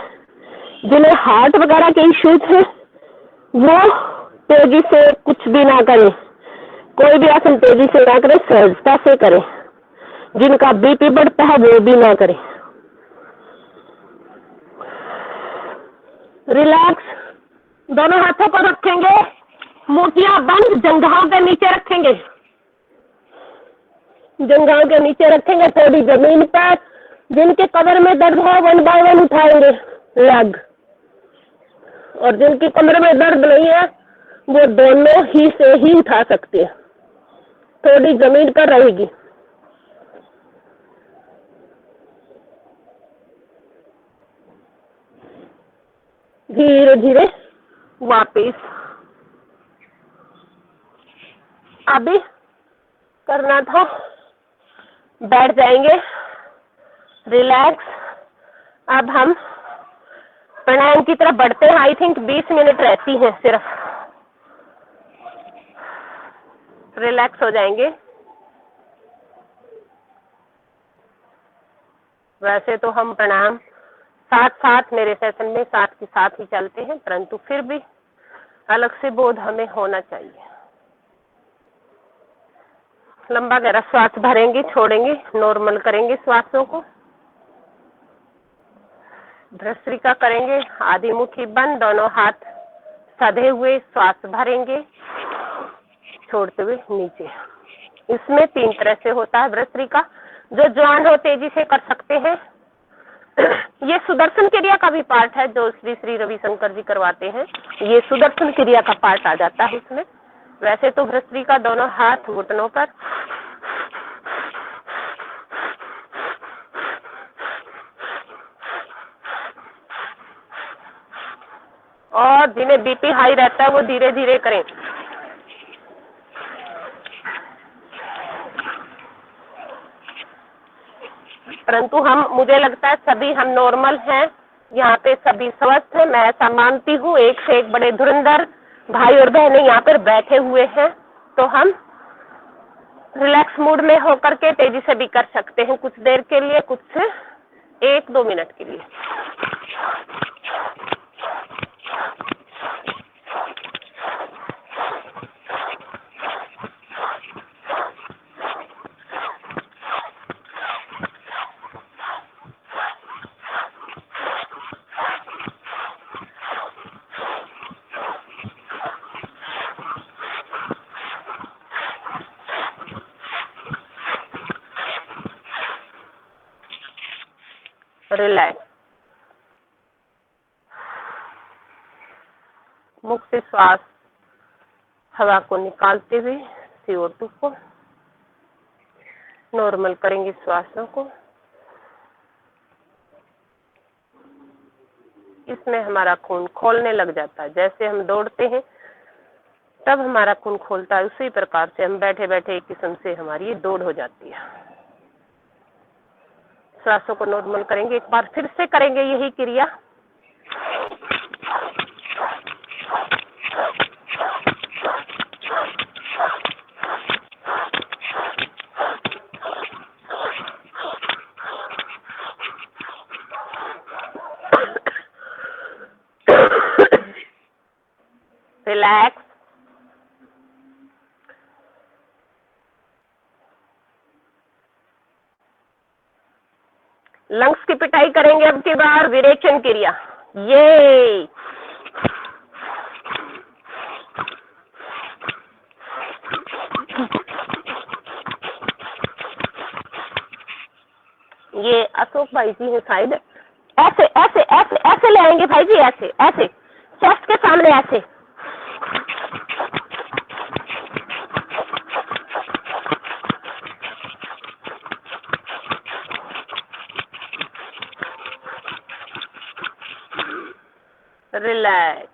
जिन्हें हार्ट वगैरह के इश्यूज है वो तेजी से कुछ भी ना करें, कोई भी आसन तेजी से ना करें, सहजता से करें। जिनका बीपी बढ़ता है वो भी ना करें। रिलैक्स। दोनों हाथों को रखेंगे, मुठियां बंद, जंघाओं के नीचे रखेंगे, जंघाओं के नीचे रखेंगे, थोड़ी जमीन पर। जिनके कमर में दर्द हो 1 बाय 1 उठाएंगे लेग, और जिनकी कमर में दर्द नहीं है वो दोनों ही से ही उठा सकते हैं, थोड़ी जमीन पर रहेगी। धीरे धीरे वापिस। अभी करना था, बैठ जाएंगे। रिलैक्स। अब हम प्राणायाम की तरफ बढ़ते हैं। आई थिंक 20 मिनट रहती है सिर्फ। रिलैक्स हो जाएंगे। वैसे तो हम प्राणायाम साथ साथ मेरे सेशन में साथ के साथ ही चलते हैं, परंतु फिर भी अलग से बोध हमें होना चाहिए। लंबा गहरा श्वास भरेंगे, छोड़ेंगे, नॉर्मल करेंगे श्वासों को। भ्रस्त्रिका करेंगे, आधी मुट्ठी बंद, दोनों हाथ सधे हुए, श्वास भरेंगे छोड़ते हुए नीचे। इसमें 3 तरह से होता है भ्रस्त्रिका। जो जवान हो तेजी से कर सकते हैं। ये सुदर्शन क्रिया का भी पार्ट है जो श्री श्री रविशंकर जी करवाते हैं, ये सुदर्शन क्रिया का पार्ट आ जाता है इसमें। वैसे तो भ्रस्त्रिका दोनों हाथ घुटनों पर, और जिन्हें बीपी हाई रहता है वो धीरे धीरे करें। परंतु मुझे लगता है सभी हम नॉर्मल हैं, यहाँ पे सभी स्वस्थ हैं, मैं ऐसा मानती हूँ। एक से एक बड़े धुरंधर भाई और बहनें यहाँ पर बैठे हुए हैं, तो हम रिलैक्स मूड में होकर के तेजी से भी कर सकते हैं कुछ देर के लिए, कुछ 1-2 मिनट के लिए। रिलैक्स, मुख से श्वास हवा को निकालते हुए CO2 को नॉर्मल करेंगे श्वासों को। इसमें हमारा खून खोलने लग जाता है। जैसे हम दौड़ते हैं तब हमारा खून खोलता है, उसी प्रकार से हम बैठे बैठे एक किस्म से हमारी ये दौड़ हो जाती है। श्वासों को नॉर्मल करेंगे, एक बार फिर से करेंगे यही क्रिया। रिलैक्स, लंग्स की पिटाई करेंगे अब की बार, विरेचन क्रिया। ये अशोक भाई जी हैं शायद। ऐसे ऐसे ऐसे ऐसे ले आएंगे भाई जी, ऐसे ऐसे चेस्ट के सामने ऐसे। रिलैक्स,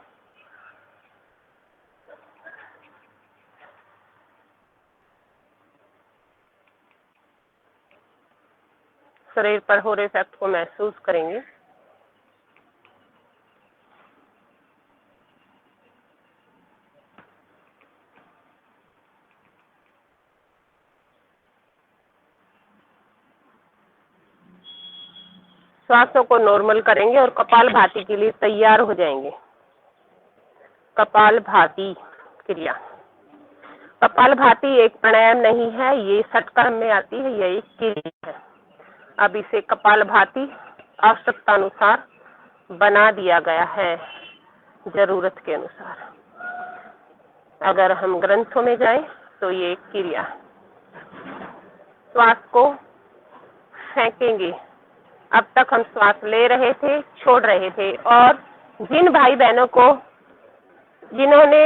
शरीर पर हो रहे इफेक्ट को महसूस करेंगे। श्वासों को नॉर्मल करेंगे और कपालभाति के लिए तैयार हो जाएंगे। कपालभाति क्रिया। कपालभाति एक प्राणायाम नहीं है, ये षटकर्म में आती है, यह एक क्रिया है। अब इसे कपालभाति आवश्यकता अनुसार बना दिया गया है, जरूरत के अनुसार। अगर हम ग्रंथों में जाएं तो ये एक क्रिया है। श्वास को फेंकेंगे। अब तक हम श्वास ले रहे थे, छोड़ रहे थे, और जिन भाई बहनों को जिन्होंने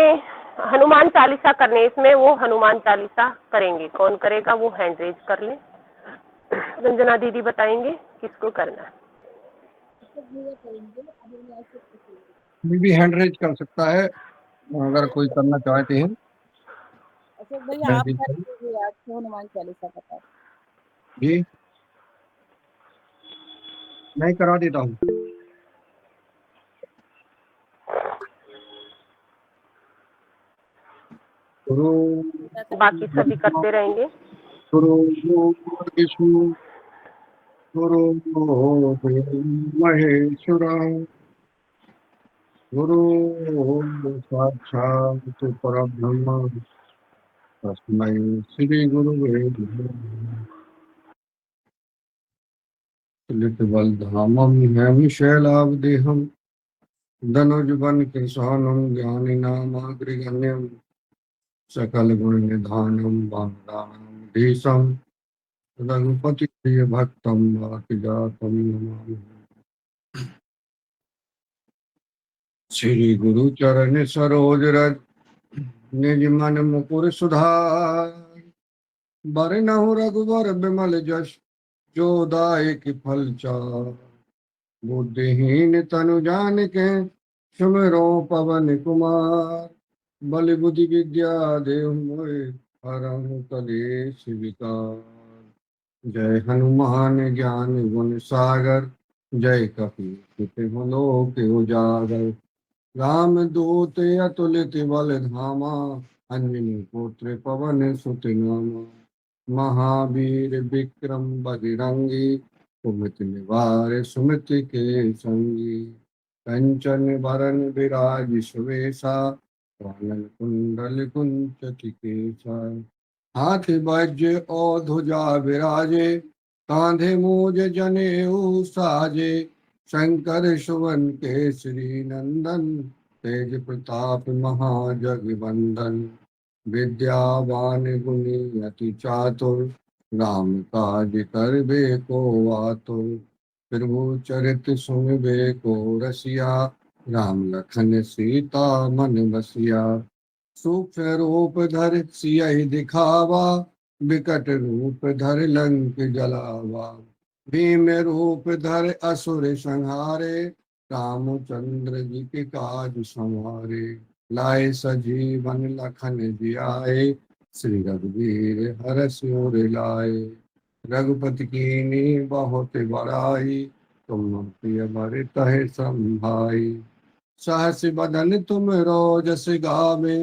हनुमान चालीसा करने, इसमें वो हनुमान चालीसा करेंगे। कौन करेगा वो हैंड रेज कर ले। रंजना दीदी बताएंगे किसको करना है। कोई भी हैंड रेज कर सकता है अगर कोई करना चाहते हैं। अशोक भैया आप कर दीजिए, आज तो हनुमान चालीसा का जी मैं करा देता हूँ। बाकी सभी करते रहेंगे। गुरु विष्णु गुरु महेश्वर गुरु साक्षात् परब्रह्म तस्मै श्री गुरुवे नमः। तुलित बल धामम हेम शैलावदेहम धनुज बन कृशानम ज्ञानी नामाग्रगण्यम सकल गुण निधानम वामदानम धीशम रघुपति प्रिय भक्तम वातिजातम नमामि। श्री गुरु चरण सरोज रज निज मन मुकुर सुधार बरनहु रघुवर बिमल जस जो दायक फल चार बुद्धिहीन तनु जानिके सुमिरो पवन कुमार बल बुद्धि विद्या देव मोहि हरहु कलेश विकार। जय हनुमान ज्ञान गुण सागर जय कपीश लोक उजागर राम दूत अतुलित बल धामा अंजनी पुत्र पवन सुत नामा महावीर विक्रम बजरंगी कुमति निवार सुमति के संगी कंचन बरन विराज सुवेशा कानन कुंडल कुंचति केसा हाथ वज्र और ध्वजा विराजे कांधे मूज जनेऊ साजे शंकर सुवन केसरी नंदन तेज प्रताप महाजगवंदन विद्यावान गुणी अति चातुर राम काज करबे को आतुर प्रभु चरित सुनबे को रसिया राम लखन सीता मन बसिया सूक्ष्म रूप धर सियहि दिखावा विकट रूप धर लंक जलावा भीम रूप धर असुर संहारे रामचंद्र जी के काज संहारे लाए सजीवन लखन जियाए श्री रघुवीर हरष उर लाए रघुपति कीनी बहुत बड़ाई तुम प्रिय बर तहे संभाई सहस बदन तुम रोजस गावे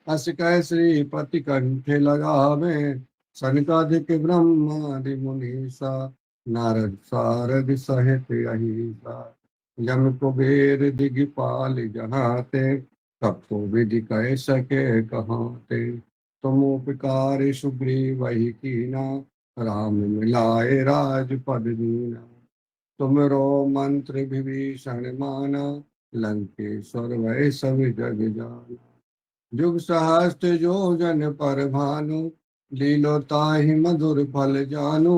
अस कै श्रीपति कंठ लगावे सनकादिक ब्रह्मादि मुनीसा नारद सारद सहित अहिसा जम कुबेर दिगपाल जहाते तब तो विधि कह सके कहाते तुम उपकार सुग्रीव वही कीना राम मिलाए राजपद दीना तुमरो मंत्र विभीषण माना लंकेश्वर वै सब जग जाना जुग सहस्त्र जो जन पर भानु लीलो ताहि मधुर फल जानु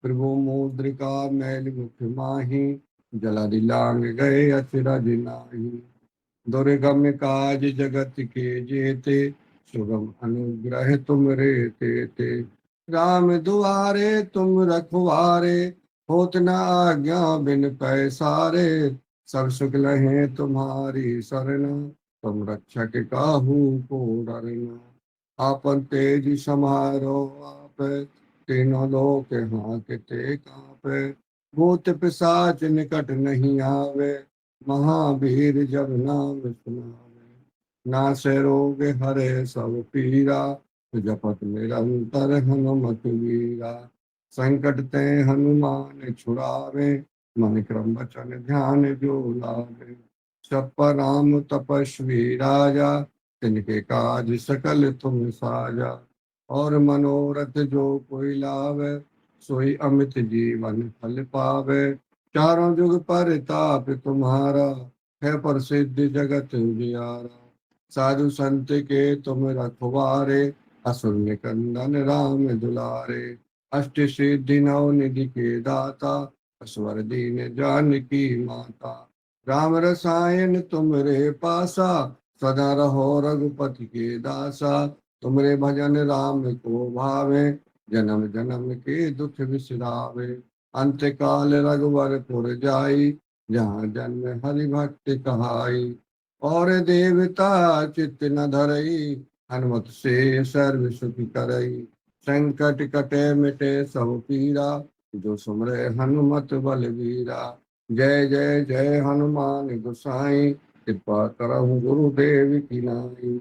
प्रभु मुद्रिका मैल मुख माही जला दिलांग गए अचरज नाही दुर्गम काज जगत के जेते सुगम अनुग्रह तुम रे ते राम दुआरे तुम रखवारे होत न आज्ञा बिन पैसारे सब सुख लहे तुम्हारी सरना तुम रक्षक काहू को डरना आपन तेज समारो आप तीनों लोक हांकते कांपे भूत पिशाच निकट नहीं आवे महावीर जब नाम सुनावे नासे रोग हरे सब पीरा जपत निरंतर हनुमत वीरा संकट ते हनुमान छुड़ावे मन क्रम वचन ध्यान जो लावे सब पर राम तपस्वी राजा तिनके काज सकल तुम साजा और मनोरथ जो कोई लावे सोई अमित जीवन फल पावे चारों जुग पर ताप तुम्हारा है प्रसिद्ध जगत उजियारा साधु संत के तुम रखवारे असुर निकंदन राम दुलारे अष्ट सिद्धि नव निधि के दाता अस्वर दीन जानकी माता राम रसायन तुमरे पासा सदा रहो रघुपति के दासा तुमरे भजन राम को भावे जन्म जन्म के दुख बिसरावे अंत काल रघुवरपुर जाई जहाँ जन्म हरि भक्त कहाई और देवता चित्त न धरई हनुमत से सर्व सुख करई संकट कटे मिटे सब पीरा जो सुमरे हनुमत बलवीरा जय जय जय हनुमान गोसाई कृपा करहु गुरुदेव की नाई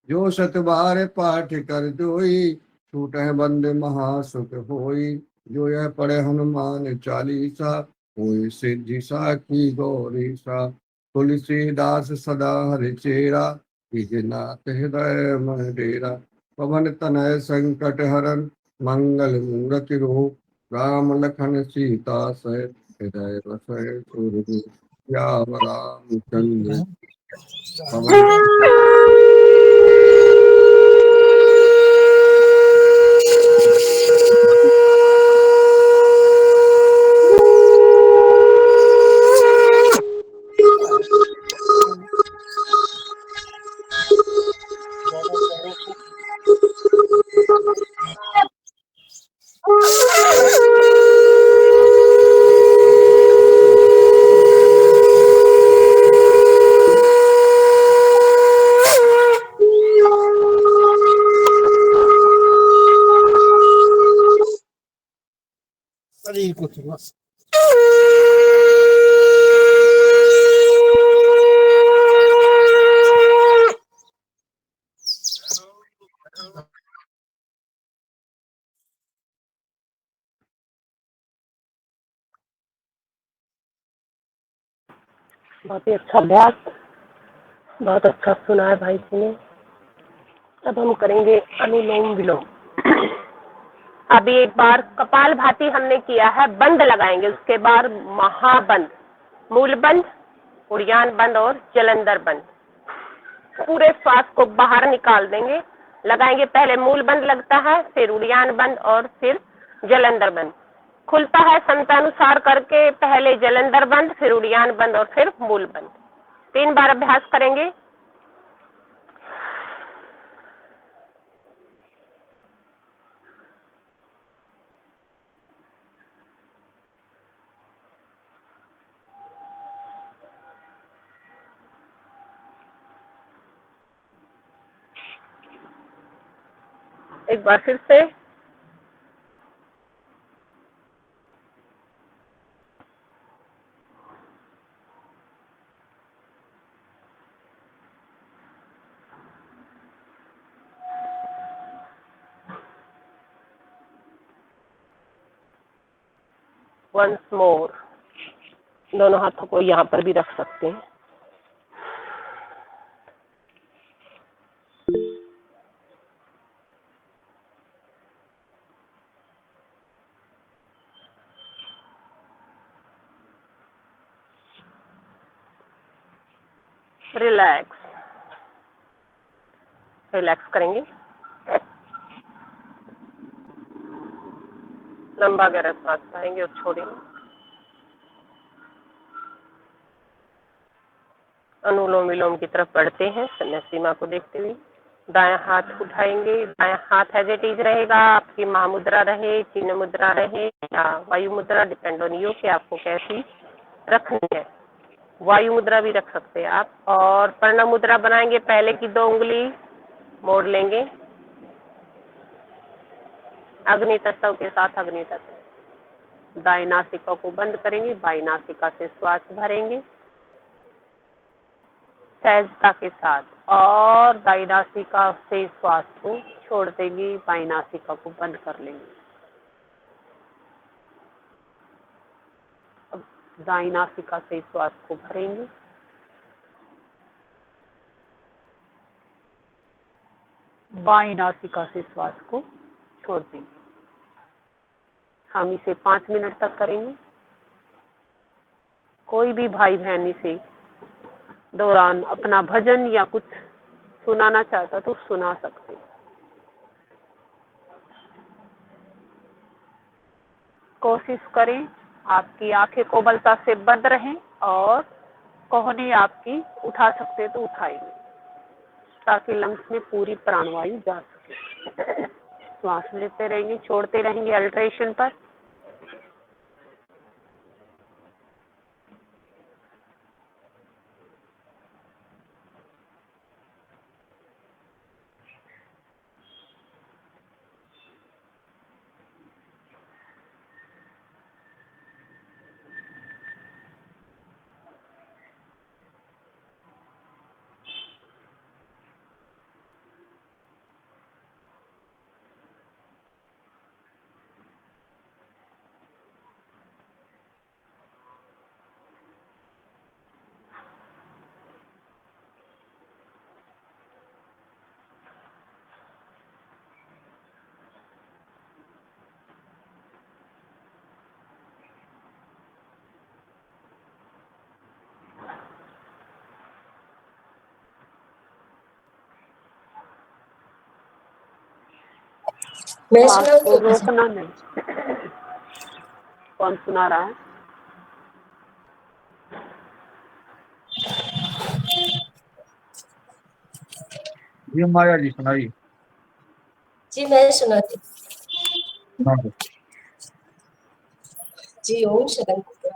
जो सत बार पाठ कर जोई छूट बंद महासुख होई जो यह पढ़े हनुमान चालीसा होई सिद्धि साखी गौरी सा तुलसीदास सदा हरि चेरा नाथ हृदय मह डेरा पवन तनय संकट हरन मंगल मूर्ति रूप राम लखन सीता सहित हृदय रसय सुहृद श्यामरामचंद्र पवन शरीर को थोड़ा बहुत ही अच्छा अभ्यास, बहुत अच्छा सुना है भाई जी ने। अब हम करेंगे अनुलोम विलोम। अभी एक बार कपाल भाती हमने किया है, बंद लगाएंगे, उसके बाद महाबंद, मूल बंद, उड़ियान बंद और जलंधर बंद। पूरे श्वास को बाहर निकाल देंगे, लगाएंगे। पहले मूल बंद लगता है, फिर उड़ियान बंद और फिर जलंधर बंद। खुलता है संतानुसार करके, पहले जलंधर बंद, फिर उड़ियान बंद और फिर मूल बंद। 3 बार अभ्यास करेंगे। एक बार फिर से। Once more. दोनों हाथों को यहाँ पर भी रख सकते हैं। रिलैक्स, रिलैक्स करेंगे। लंबा गहरा सांस भरेंगे और छोड़ेंगे। अनुलोम विलोम की तरफ बढ़ते हैं, समय सीमा को देखते हुए। दायां हाथ उठाएंगे, दायां हाथ एज इट इज रहेगा। आपकी महामुद्रा रहे, चिन्ह मुद्रा रहे या वायु मुद्रा, डिपेंड ऑन यू कि आपको कैसी रखनी है। वायु मुद्रा भी रख सकते हैं आप। और प्रणव मुद्रा बनाएंगे, पहले की 2 उंगली मोड़ लेंगे अग्नि तत्व के साथ। अग्नि तत्व। दाएं नासिका को बंद करेंगे, बाएं नासिका से श्वास भरेंगे सहजता के साथ, और दाएं नासिका से श्वास को छोड़ देंगे, बाएं नासिका को बंद कर लेंगे। अब दाएं नासिका से श्वास को भरेंगे, बाएं नासिका से श्वास को छोड़ देंगे। हम इसे 5 मिनट तक करेंगे। कोई भी भाई बहन इसे दौरान अपना भजन या कुछ सुनाना चाहता तो सुना सकते। कोशिश करें आपकी आंखें कोमलता से बंद रहें और कोहनी आपकी उठा सकते तो उठाएंगे ताकि लंग्स में पूरी प्राणवायु जा सके। श्वास लेते रहेंगे, छोड़ते रहेंगे अल्ट्रेशन पर। मैं तो सुनाऊं आपको तो रोकना नहीं। कौन सुना रहा है? ये माया जी सुनाई। जी मैं सुनाती हाँ। जी। ओम शांति।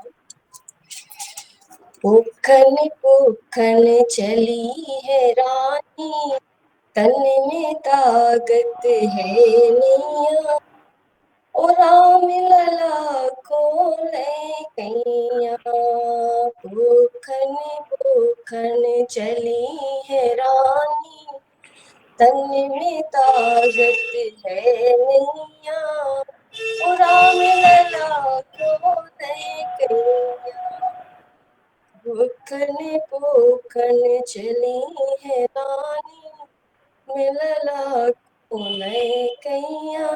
पूखन पूखन चली है रानी, तन में ताकत है नैया, ओ राम लला को ले कैया। पूखन पूखन चली है रानी, तन में ताकत है नैया, ओ राम लला को ले कैया। पूखन पूखन चली है रानी, मिलला को ले कैया।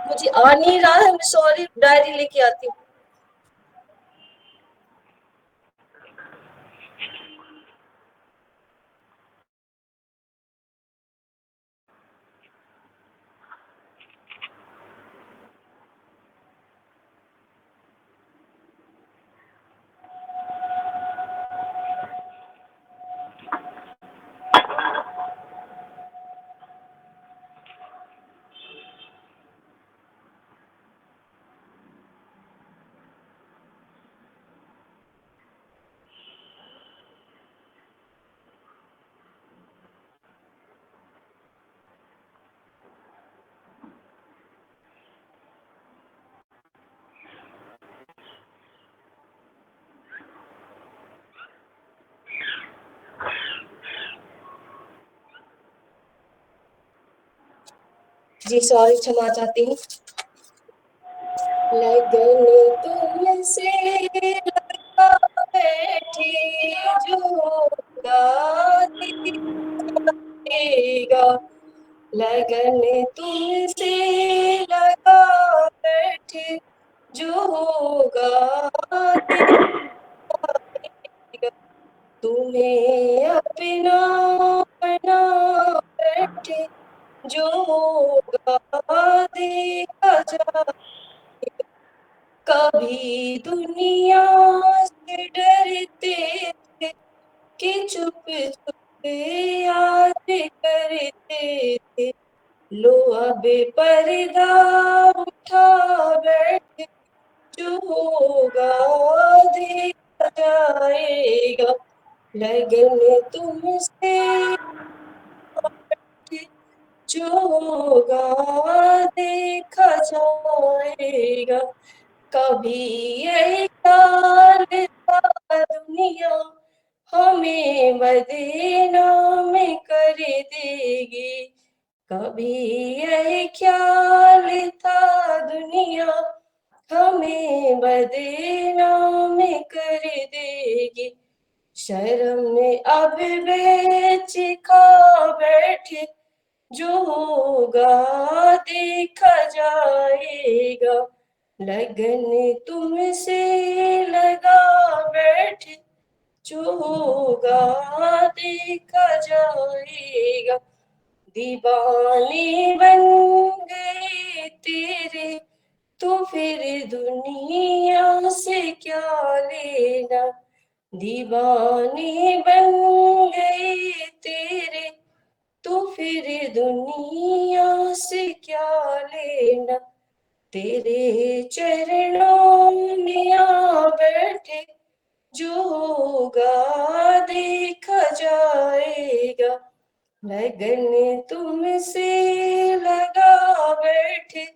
मुझे आ नहीं रहा है, मैं सॉरी, डायरी लेके आती हूँ। जी सॉरी, क्षमा चाहती हूँ। लगन तुमसे लगा बैठी जो गाएगा, लगन तुमसे लगा बैठी जो होगा देगा, तुम्हें अपना बना बैठे जो होगा देखा जाएगा। कभी दुनिया से डरते थे कि चुप चुप याद करते थे, लो अब पर्दा उठा बैठे जो होगा देखा जाएगा। लगन तुमसे जो होगा देखा जाएगा। कभी यही ख्याल था दुनिया हमें बदनाम कर देगी, कभी यही ख्याल था दुनिया हमें बदनाम कर देगी। शर्म में अब बेच खा बैठे जो होगा देखा जाएगा। लगन तुमसे लगा बैठे जो होगा देखा जाएगा। दीवाने बन गए तेरे तो फिर दुनिया से क्या लेना, दीवाने बन गए तेरे तो फिर दुनिया से क्या लेना। तेरे चरणों में आ बैठे जो होगा देखा जाएगा। लगन तुमसे लगा बैठे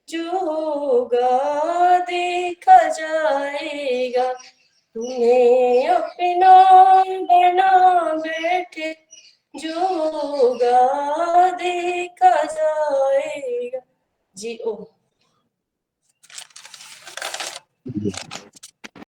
जो होगा देखा जाएगा। तुम्हें अपना बना बैठे जो होगा देखा जाएगा। जी ओ।